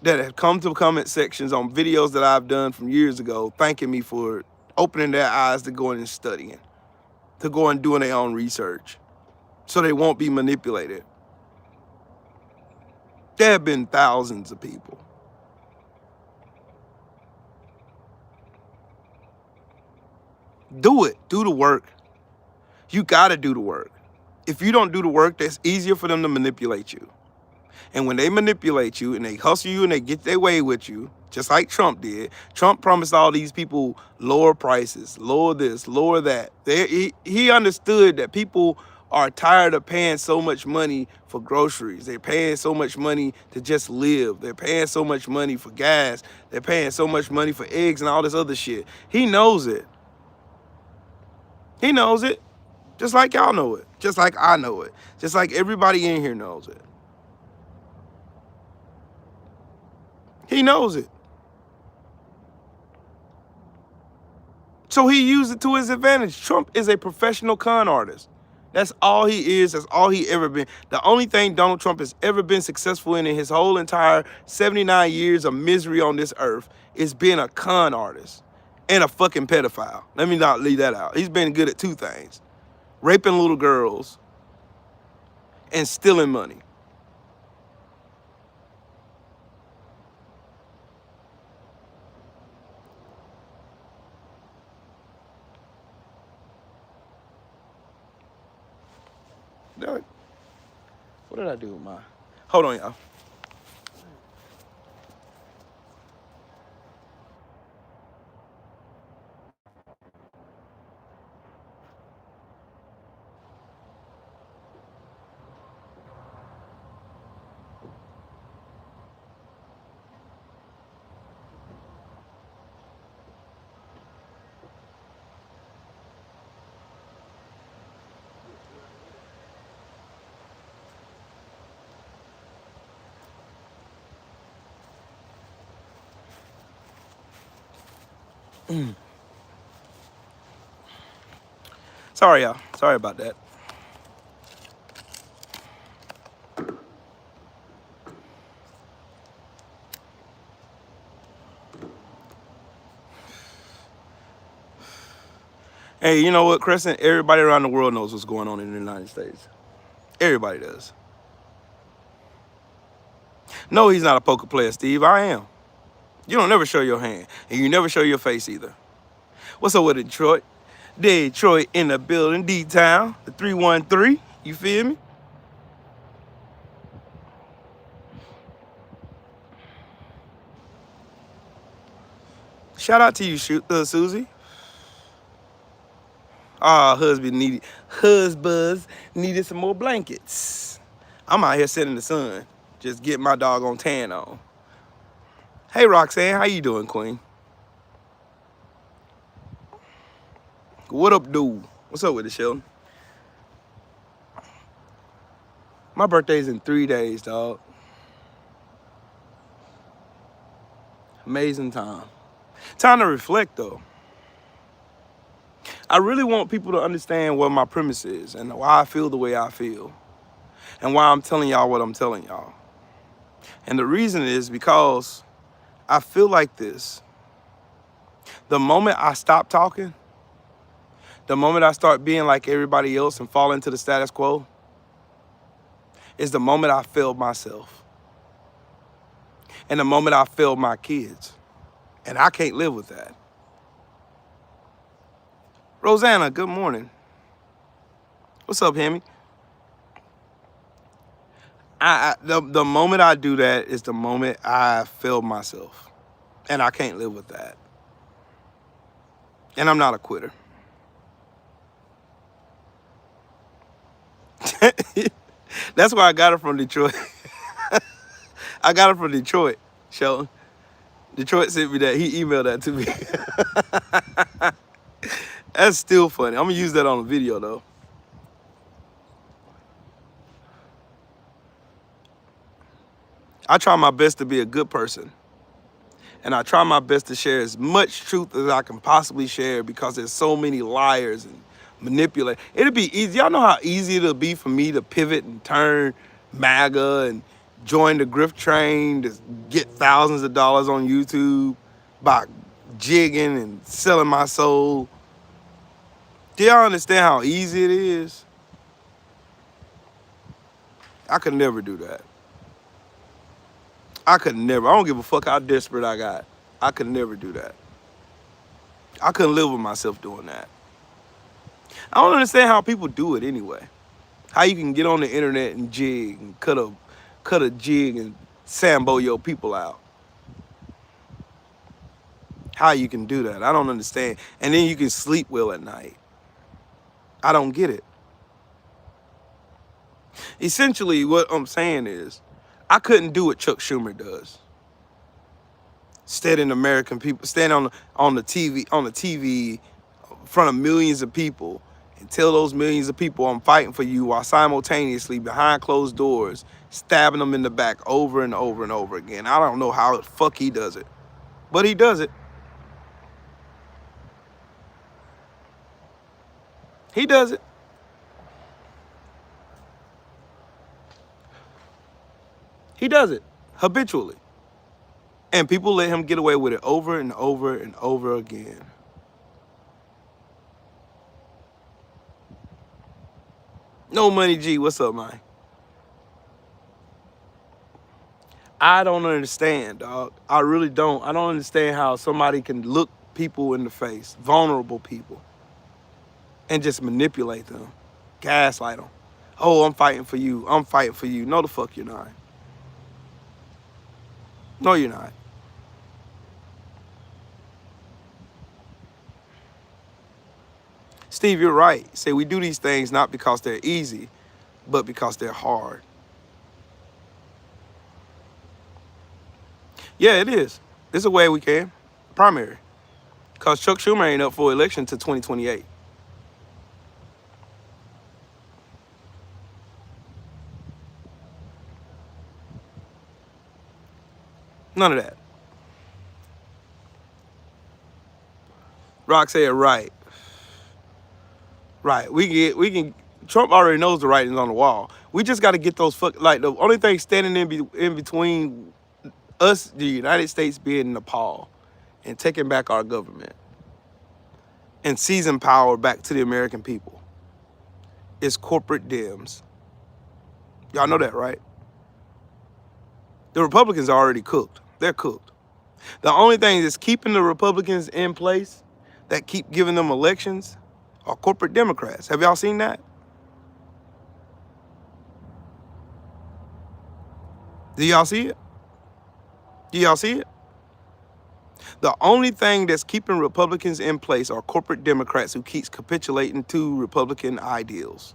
that have come to comment sections on videos that I've done from years ago, thanking me for opening their eyes to going and studying, to go and doing their own research, so they won't be manipulated. There have been thousands of people. Do it. Do the work. You gotta do the work. If you don't do the work, that's easier for them to manipulate you. And when they manipulate you and they hustle you and they get their way with you, just like Trump did, Trump promised all these people lower prices, lower this, lower that. He understood that people are tired of paying so much money for groceries. They're paying so much money to just live. They're paying so much money for gas. They're paying so much money for eggs and all this other shit. He knows it. He knows it. Just like y'all know it. Just like I know it. Just like everybody in here knows it. He knows it. So he used it to his advantage. Trump is a professional con artist. That's all he is. That's all he ever been. The only thing Donald Trump has ever been successful in his whole entire 79 years of misery on this earth is being a con artist and a fucking pedophile. Let me not leave that out. He's been good at two things: raping little girls and stealing money. What did I do with my... Hold on, y'all. Sorry, y'all. Sorry about that. Hey, you know what, Crescent? Everybody around the world knows what's going on in the United States. Everybody does. No, he's not a poker player, Steve. I am. You don't never show your hand, and you never show your face either. What's up with Detroit? Detroit in the building, D-Town, the 313. You feel me? Shout out to you, Susie. Husbands needed some more blankets. I'm out here sitting in the sun, just getting my doggone tan on. Hey, Roxanne, how you doing, Queen? What up, dude? What's up with it, Sheldon? My birthday's in 3 days, dog. Amazing time. Time to reflect, though. I really want people to understand what my premise is and why I feel the way I feel and why I'm telling y'all what I'm telling y'all. And the reason is because I feel like this. The moment I stop talking, the moment I start being like everybody else and fall into the status quo, is the moment I failed myself. And the moment I failed my kids. And I can't live with that. Rosanna, good morning. What's up, Hammy? The moment I do that is the moment I failed myself. And I can't live with that. And I'm not a quitter. That's why I got it from Detroit. I got it from Detroit, Shelton. Detroit sent me that. He emailed that to me. That's still funny. I'm going to use that on a video, though. I try my best to be a good person. And I try my best to share as much truth as I can possibly share because there's so many liars and manipulate. It'll be easy. Y'all know how easy it'll be for me to pivot and turn MAGA and join the grift train to get thousands of dollars on YouTube by jigging and selling my soul. Do y'all understand how easy it is? I could never do that. I could never. I don't give a fuck how desperate I got. I could never do that. I couldn't live with myself doing that. I don't understand how people do it anyway. How you can get on the internet and jig and cut a jig and sambo your people out. How you can do that, I don't understand. And then you can sleep well at night. I don't get it. Essentially, what I'm saying is, I couldn't do what Chuck Schumer does. Stand American people, stand on the TV in front of millions of people and tell those millions of people I'm fighting for you while simultaneously behind closed doors stabbing them in the back over and over and over again. I don't know how the fuck he does it, but he does it. He does it. He does it habitually. And people let him get away with it over and over and over again. No Money G, what's up, man? I don't understand, dog. I really don't. I don't understand how somebody can look people in the face, vulnerable people, and just manipulate them, gaslight them. Oh, I'm fighting for you. I'm fighting for you. No, the fuck you're not. No, you're not. Steve, you're right. Say we do these things not because they're easy, but because they're hard. Yeah, it is. It's a way we can. Primary. Because Chuck Schumer ain't up for election to 2028. None of that. Rock said right. Right. We can Trump already knows the writing's on the wall. We just got to get those like the only thing standing in between us, the United States, being Nepal and taking back our government and seizing power back to the American people is corporate Dems. Y'all know that, right? The Republicans are already cooked. They're cooked. The only thing that's keeping the Republicans in place, that keep giving them elections, are corporate Democrats. Have y'all seen that? Do y'all see it? Do y'all see it? The only thing that's keeping Republicans in place are corporate Democrats who keeps capitulating to Republican ideals.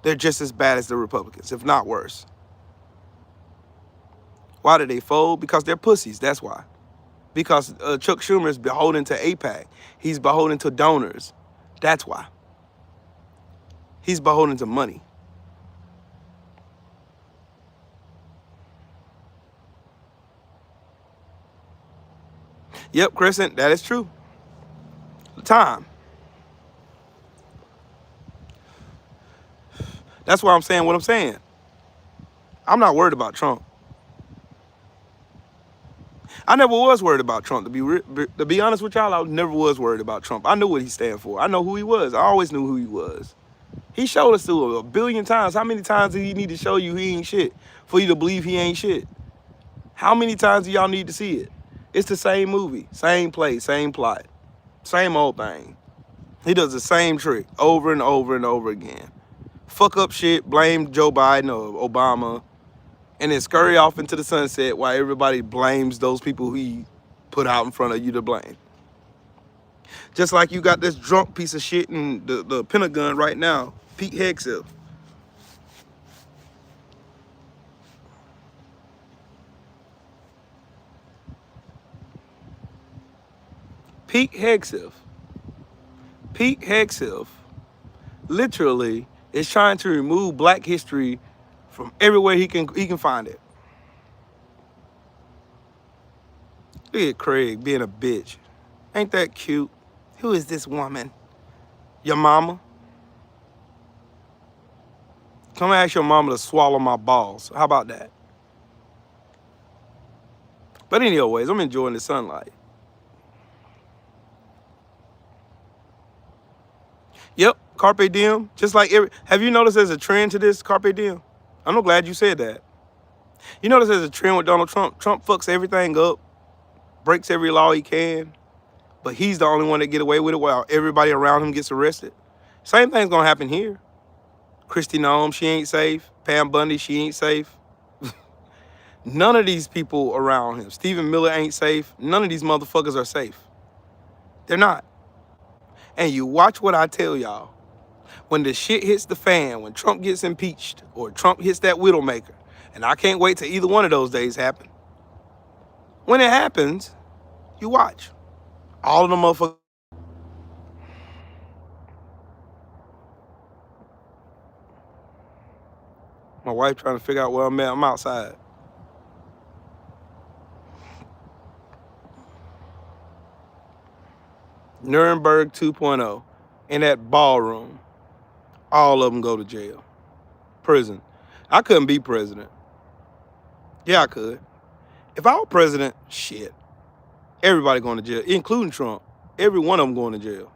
They're just as bad as the Republicans, if not worse. Why did they fold? Because they're pussies, that's why. Because Chuck Schumer is beholden to AIPAC. He's beholden to donors. That's why. He's beholden to money. Yep, Crescent, that is true. Time. That's why I'm saying what I'm saying. I'm not worried about Trump. I never was worried about Trump. To be honest with y'all, I never was worried about Trump. I knew what he stand for. I know who he was. I always knew who he was. He showed us to a billion times. How many times do he need to show you he ain't shit for you to believe he ain't shit? How many times do y'all need to see it? It's the same movie, same play, same plot, same old thing. He does the same trick over and over and over again. Fuck up shit, blame Joe Biden or Obama, and then scurry off into the sunset while everybody blames those people who he put out in front of you to blame. Just like you got this drunk piece of shit in the Pentagon right now, Pete Hegseth. Pete Hegseth literally is trying to remove black history from everywhere he can find it. Look at Craig being a bitch. Ain't that cute? Who is this woman? Your mama? Come ask your mama to swallow my balls. How about that? But anyways, I'm enjoying the sunlight. Yep, Carpe Diem. Just like have you noticed there's a trend to this Carpe Diem? I'm glad you said that. You notice there's a trend with Donald Trump. Trump fucks everything up, breaks every law he can, but he's the only one that get away with it while everybody around him gets arrested. Same thing's gonna happen here. Kristi Noem, she ain't safe. Pam Bundy, she ain't safe. None of these people around him. Stephen Miller ain't safe. None of these motherfuckers are safe. They're not. And you watch what I tell y'all. When the shit hits the fan, when Trump gets impeached, or Trump hits that widowmaker, and I can't wait till either one of those days happen. When it happens, you watch. All of them motherfuckers. My wife trying to figure out where I'm at. I'm outside. Nuremberg 2.0. In that ballroom. All of them go to jail. Prison. I couldn't be president. Yeah, I could. If I were president, shit. Everybody going to jail, including Trump. Every one of them going to jail.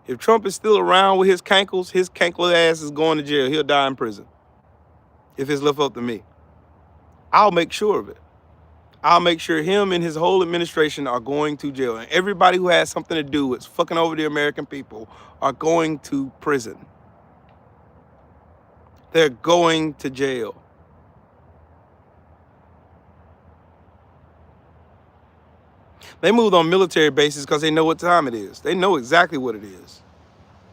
If Trump is still around with his cankle ass is going to jail. He'll die in prison. If it's left up to me. I'll make sure of it. I'll make sure him and his whole administration are going to jail. And everybody who has something to do with fucking over the American people are going to prison. They're going to jail. They moved on military bases because they know what time it is. They know exactly what it is.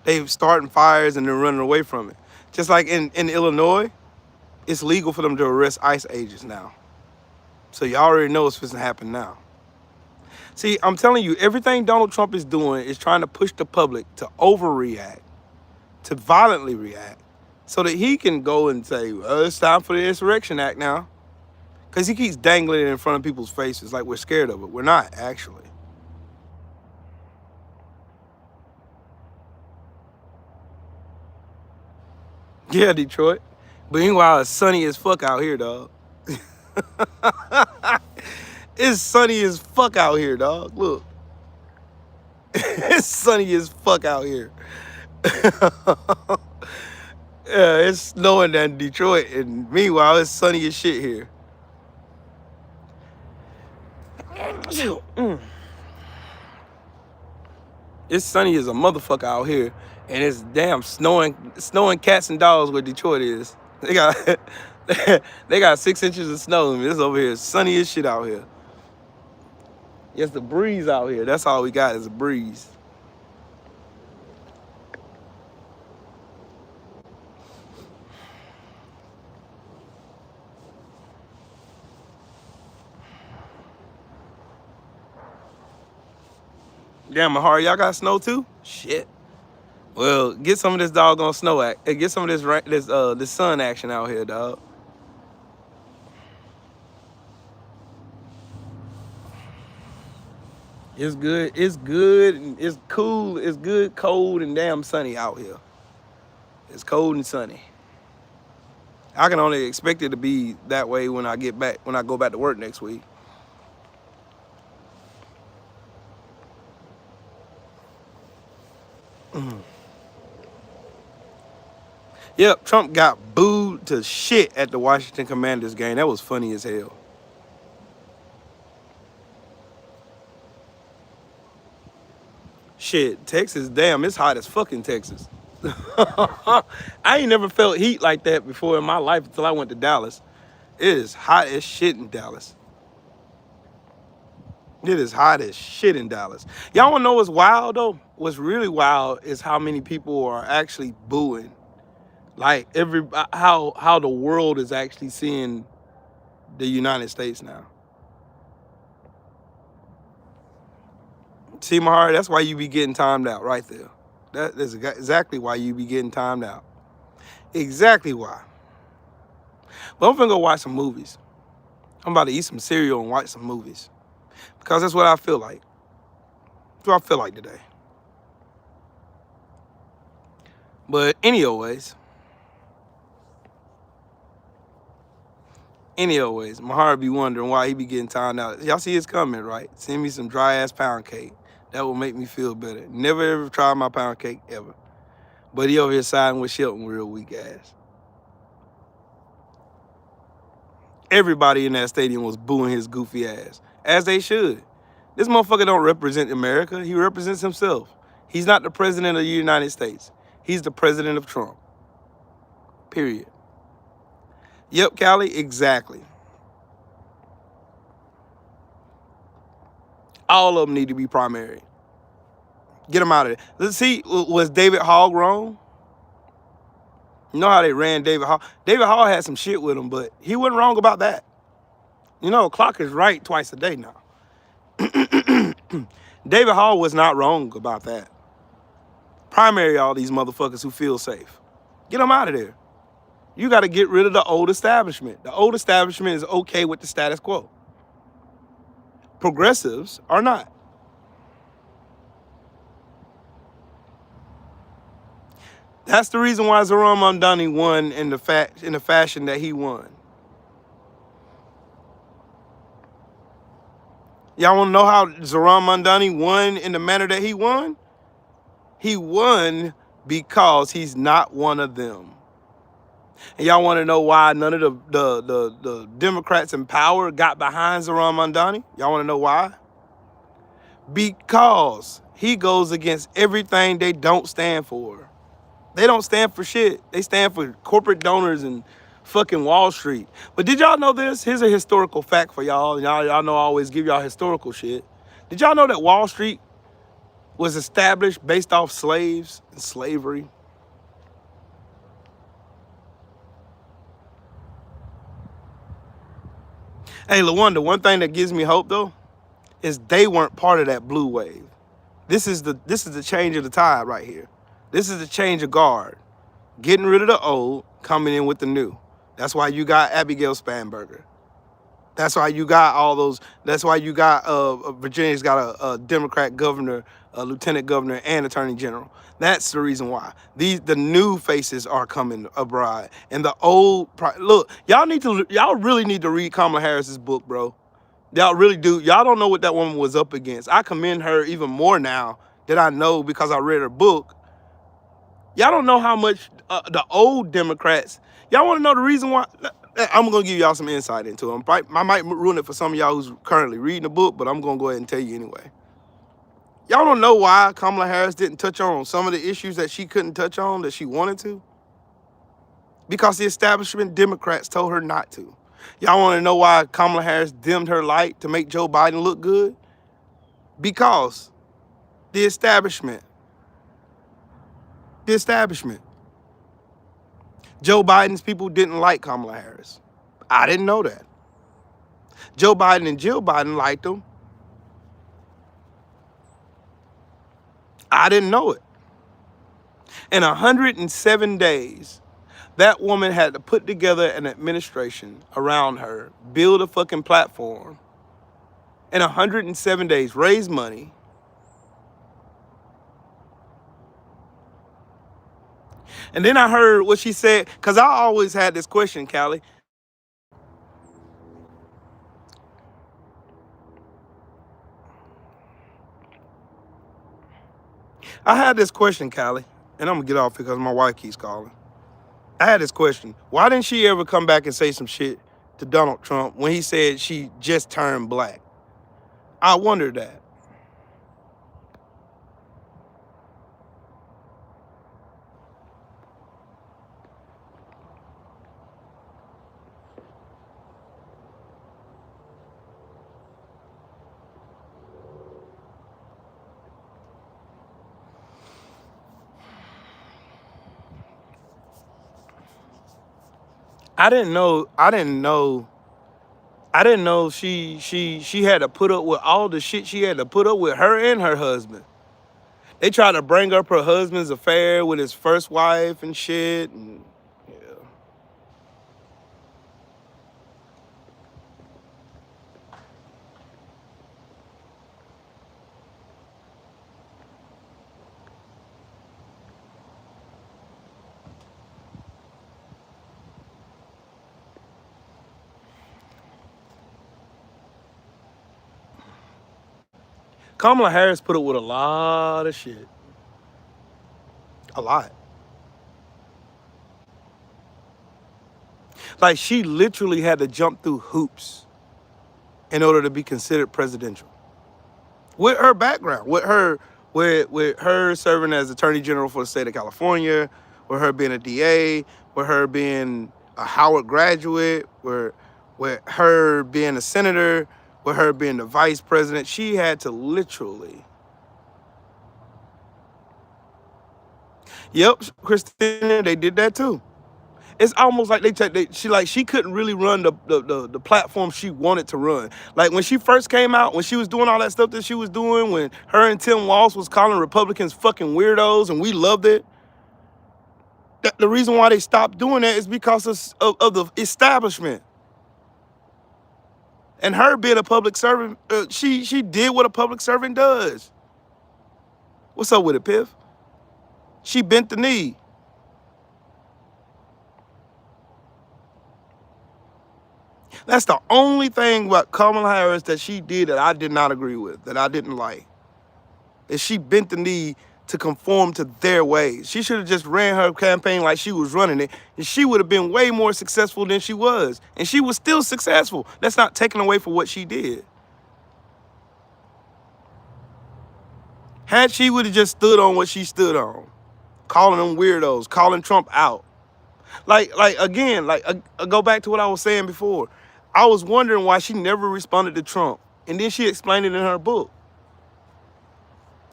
They're starting fires and they're running away from it. Just like in Illinois, it's legal for them to arrest ICE agents now. So you already know what's supposed to happen now. See, I'm telling you, everything Donald Trump is doing is trying to push the public to overreact, to violently react, so that he can go and say, well, it's time for the Insurrection Act now. Because he keeps dangling it in front of people's faces like we're scared of it. We're not, actually. Yeah, Detroit. But meanwhile, it's sunny as fuck out here, dog. It's sunny as fuck out here, dog. Look. It's sunny as fuck out here. Yeah, it's snowing in Detroit, and meanwhile, it's sunny as shit here. It's sunny as a motherfucker out here, and it's damn snowing cats and dogs where Detroit is. They got 6 inches of snow. It's over here sunny as shit out here. Yes, the breeze out here. That's all we got is a breeze. Damn, Mahari, y'all got snow too? Shit. Well, get some of this doggone snow get some of this sun action out here, dog. It's good. It's good. It's cool. It's good, cold, and damn sunny out here. It's cold and sunny. I can only expect it to be that way when I go back to work next week. Yep, Trump got booed to shit at the Washington Commanders game. That was funny as hell. Shit, Texas, damn, it's hot as fucking Texas. I ain't never felt heat like that before in my life until I went to Dallas. It is hot as shit in Dallas. It is hot as shit in Dallas. Y'all wanna know what's wild though? What's really wild is how many people are actually booing. Like how the world is actually seeing the United States now. See, Mahar, that's why you be getting timed out right there. That is exactly why you be getting timed out. Exactly why. But I'm finna go watch some movies. I'm about to eat some cereal and watch some movies. Because that's what I feel like. That's what I feel like today. But anyways, Mahar be wondering why he be getting timed out. Y'all see his comment, right? Send me some dry ass pound cake. That will make me feel better. Never ever tried my pound cake ever. But he over here siding with Shelton real weak ass. Everybody in that stadium was booing his goofy ass, as they should. This motherfucker don't represent America. He represents himself. He's not the president of the United States. He's the president of Trump. Period. Yep, Callie, exactly. All of them need to be primary. Get them out of there. Let's see, was David Hogg wrong? You know how they ran David Hogg? David Hogg had some shit with him, but he wasn't wrong about that. You know, clock is right twice a day now. David Hogg was not wrong about that. Primary all these motherfuckers who feel safe. Get them out of there. You got to get rid of the old establishment. The old establishment is okay with the status quo. Progressives are not. That's the reason why Zoran Mamdani won in the fashion that he won. Y'all want to know how Zoran Mamdani won in the manner that he won? He won because he's not one of them. And y'all want to know why none of the Democrats in power got behind Zoran Mamdani? Y'all want to know why? Because he goes against everything they don't stand for. They don't stand for shit. They stand for corporate donors and fucking Wall Street. But did y'all know this? Here's a historical fact for y'all. Y'all know I always give y'all historical shit. Did y'all know that Wall Street was established based off slaves and slavery? Hey, LaWanda, one thing that gives me hope though is they weren't part of that blue wave. This is the change of the tide right here. This is the change of guard. Getting rid of the old, coming in with the new. That's why you got Abigail Spanberger. That's why you got all those. That's why you got Virginia's got a Democrat governor, a lieutenant governor, and attorney general. That's the reason why the new faces are coming abroad, and the old. Look, y'all really need to read Kamala Harris's book, bro. Y'all really do. Y'all don't know what that woman was up against. I commend her even more now that I know because I read her book. Y'all don't know how much the old Democrats. Y'all want to know the reason why? I'm going to give y'all some insight into them. I might ruin it for some of y'all who's currently reading the book, but I'm going to go ahead and tell you anyway. Y'all don't know why Kamala Harris didn't touch on some of the issues that she couldn't touch on that she wanted to? Because the establishment Democrats told her not to. Y'all want to know why Kamala Harris dimmed her light to make Joe Biden look good? Because the establishment. Joe Biden's people didn't like Kamala Harris. I didn't know that. Joe Biden and Jill Biden liked him. I didn't know it. In 107 days, that woman had to put together an administration around her, build a fucking platform. In 107 days, raise money. And then I heard what she said, because I always had this question, Callie. I had this question, Callie, and I'm going to get off because my wife keeps calling. I had this question. Why didn't she ever come back and say some shit to Donald Trump when he said she just turned black? I wondered that. I didn't know. She had to put up with all the shit she had to put up with, her and her husband. They tried to bring up her husband's affair with his first wife and shit. And yeah. Kamala Harris put up with a lot of shit. A lot. Like, she literally had to jump through hoops in order to be considered presidential. With her background, with her serving as Attorney General for the state of California, with her being a DA, with her being a Howard graduate, with her being a senator, with her being the vice president, she had to literally. Yep, Christina, they did that too. It's almost like she couldn't really run the platform she wanted to run. Like when she first came out, when she was doing all that stuff that she was doing, when her and Tim Walz was calling Republicans fucking weirdos, and we loved it. The reason why they stopped doing that is because of the establishment. And her being a public servant, she did what a public servant does. What's up with it, Piff? She bent the knee. That's the only thing about Kamala Harris that she did that I did not agree with, that I didn't like. Is she bent the knee to conform to their ways. She should have just ran her campaign like she was running it, and she would have been way more successful than she was. And she was still successful. That's not taken away from what she did. Had she would have just stood on what she stood on, calling them weirdos, calling Trump out. Again, I go back to what I was saying before. I was wondering why she never responded to Trump. And then she explained it in her book.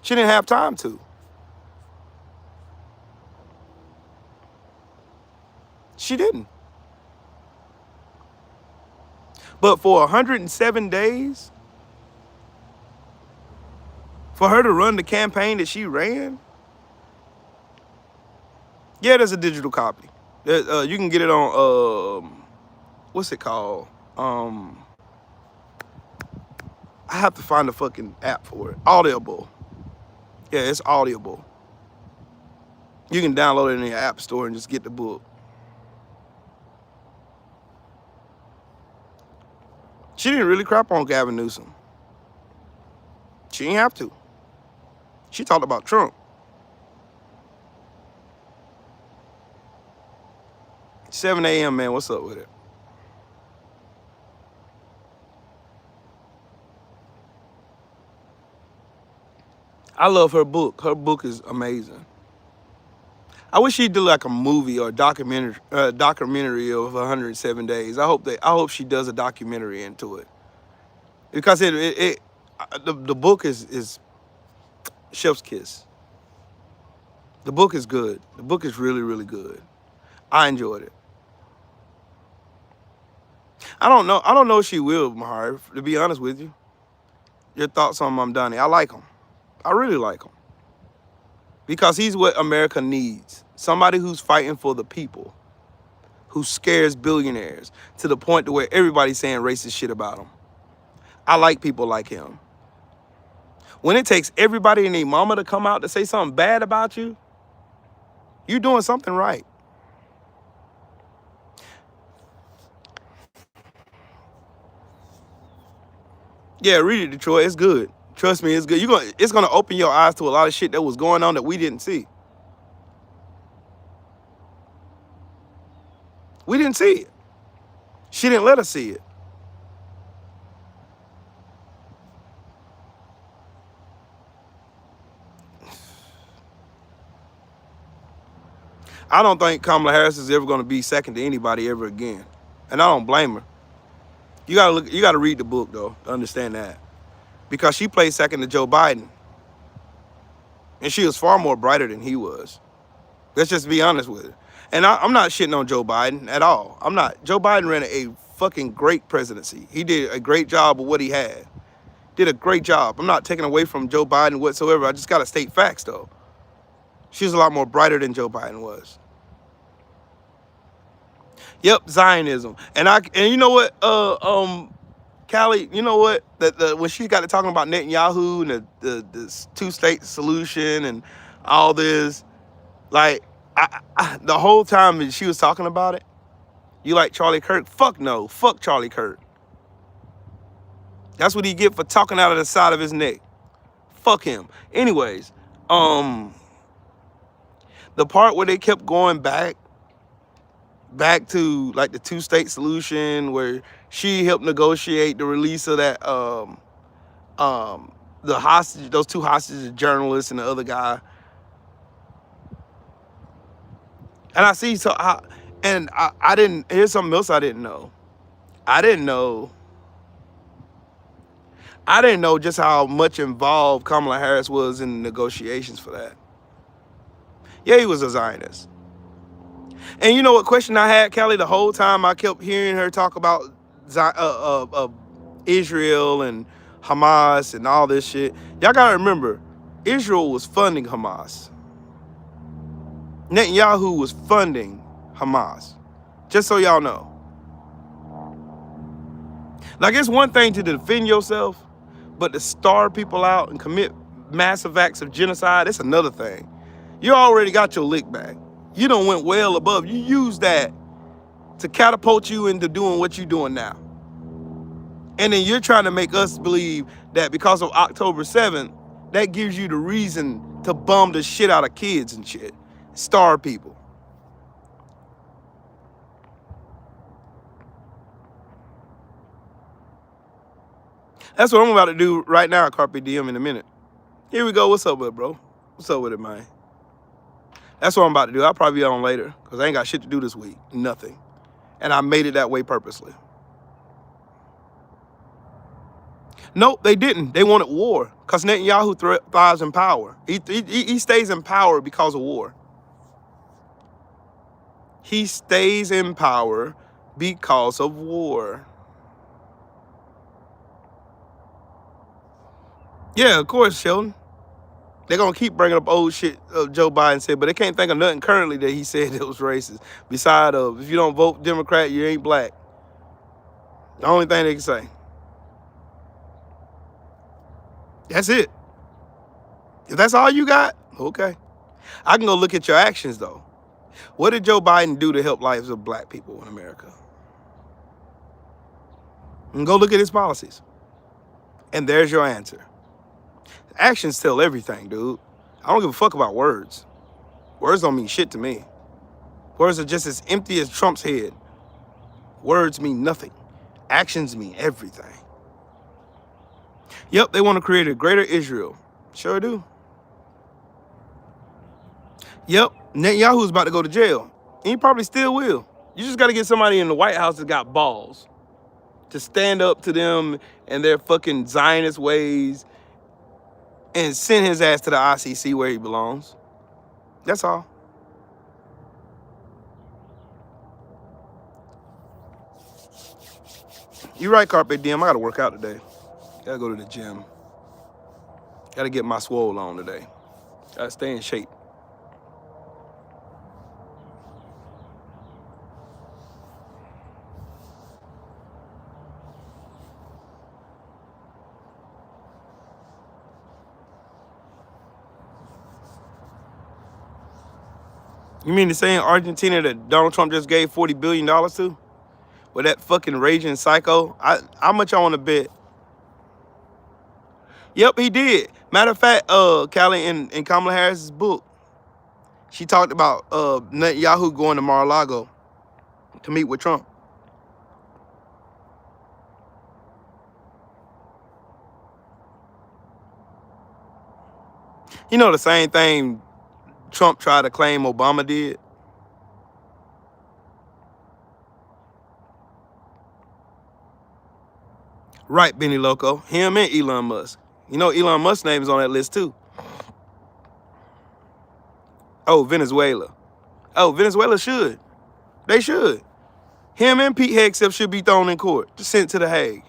She didn't have time to. She didn't. But for 107 days, for her to run the campaign that she ran, yeah, there's a digital copy. You can get it on, what's it called? I have to find the fucking app for it. Audible. Yeah, it's Audible. You can download it in your app store and just get the book. She didn't really crap on Gavin Newsom. She didn't have to. She talked about Trump. 7 a.m., man, what's up with it? I love her book. Her book is amazing. I wish she'd do like a movie or a documentary of 107 days. I hope she does a documentary into it, because the book is chef's kiss. The book is good. The book is really, really good. I enjoyed it. I don't know if she will, Mahar, to be honest with you. Your thoughts on Mamdani? I like him. I really like him. Because he's what America needs. Somebody who's fighting for the people. Who scares billionaires to the point to where everybody's saying racist shit about him. I like people like him. When it takes everybody and their mama to come out to say something bad about you, You're doing something right. Yeah, read it, Detroit. It's good. Trust me, it's good. It's gonna open your eyes to a lot of shit that was going on that we didn't see. We didn't see it. She didn't let us see it. I don't think Kamala Harris is ever going to be second to anybody ever again, and I don't blame her. You gotta look. You gotta read the book though to understand that, because she played second to Joe Biden, and she was far more brighter than he was. Let's just be honest with it. And I'm not shitting on Joe Biden at all. I'm not. Joe Biden ran a fucking great presidency. He did a great job of what he had. Did a great job. I'm not taking away from Joe Biden whatsoever. I just gotta state facts though. She's a lot more brighter than Joe Biden was. Yep, Zionism. And you know what, Callie, you know what? When she got to talking about Netanyahu and the two-state solution and all this, like, the whole time that she was talking about it, you like Charlie Kirk? Fuck no. Fuck Charlie Kirk. That's what he get for talking out of the side of his neck. Fuck him. Anyways, the part where they kept going back to like the two-state solution, where she helped negotiate the release of that the hostage, those two hostages, journalists and the other guy. And I see, I didn't, here's something else I didn't know. I didn't know just how much involved Kamala Harris was in the negotiations for that. Yeah, he was a Zionist. And you know what question I had, Callie, the whole time I kept hearing her talk about Israel and Hamas and all this shit. Y'all gotta remember, Israel was funding Hamas. Netanyahu was funding Hamas. Just so y'all know. Like, it's one thing to defend yourself, but to starve people out and commit massive acts of genocide, it's another thing. You already got your lick back. You done went well above. You used that to catapult you into doing what you're doing now. And then you're trying to make us believe that because of October 7th, that gives you the reason to bum the shit out of kids and shit. Starve people. That's what I'm about to do right now, Carpe Diem, in a minute. Here we go. What's up with it, bro? What's up with it, man? That's what I'm about to do. I'll probably be on later, because I ain't got shit to do this week. Nothing. And I made it that way purposely. Nope, they didn't. They wanted war, because Netanyahu thrives in power. He stays in power because of war. He stays in power because of war. Yeah, of course, Sheldon. They're going to keep bringing up old shit Joe Biden said, but they can't think of nothing currently that he said that was racist. Besides of, if you don't vote Democrat, you ain't black. The only thing they can say. That's it. If that's all you got, okay. I can go look at your actions, though. What did Joe Biden do to help lives of black people in America? And go look at his policies. And there's your answer. Actions tell everything, dude. I don't give a fuck about words. Words don't mean shit to me. Words are just as empty as Trump's head. Words mean nothing. Actions mean everything. Yep, they want to create a greater Israel. Sure do. Yep, Netanyahu's about to go to jail. And he probably still will. You just got to get somebody in the White House that got balls to stand up to them and their fucking Zionist ways and send his ass to the ICC where he belongs. That's all. You're right, Carpe Diem. I got to work out today. Got to go to the gym. Got to get my swole on today. Got to stay in shape. You mean the same Argentina that Donald Trump just gave $40 billion to? With that fucking raging psycho? How much I want to bet? Yep, he did. Matter of fact, Callie, in Kamala Harris's book, she talked about Netanyahu going to Mar-a-Lago to meet with Trump. You know the same thing Trump tried to claim Obama did? Right, Benny Loco. Him and Elon Musk. You know Elon Musk's name is on that list too. Oh, Venezuela. Oh, Venezuela should. They should. Him and Pete Hegseth should be thrown in court, sent to The Hague.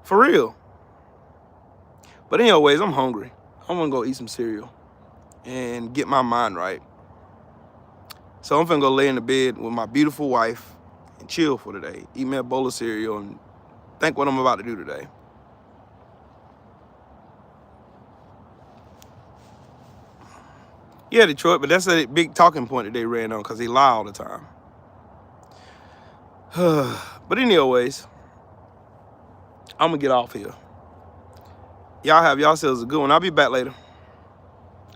For real. But anyways, I'm hungry. I'm gonna go eat some cereal and get my mind right. So I'm finna go lay in the bed with my beautiful wife and chill for today. Eat me a bowl of cereal and think what I'm about to do today. Yeah, Detroit, but that's a big talking point that they ran on because they lie all the time. But anyways, I'm gonna get off here. Y'all have yourselves a good one. I'll be back later.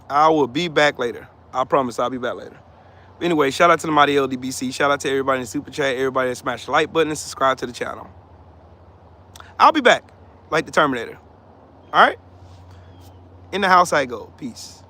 I will be back later. I promise I'll be back later. Anyway, shout out to the mighty LDBC. Shout out to everybody in the super chat, everybody that smashed the like button and subscribe to the channel. I'll be back, like the Terminator. All right? In the house I go. Peace.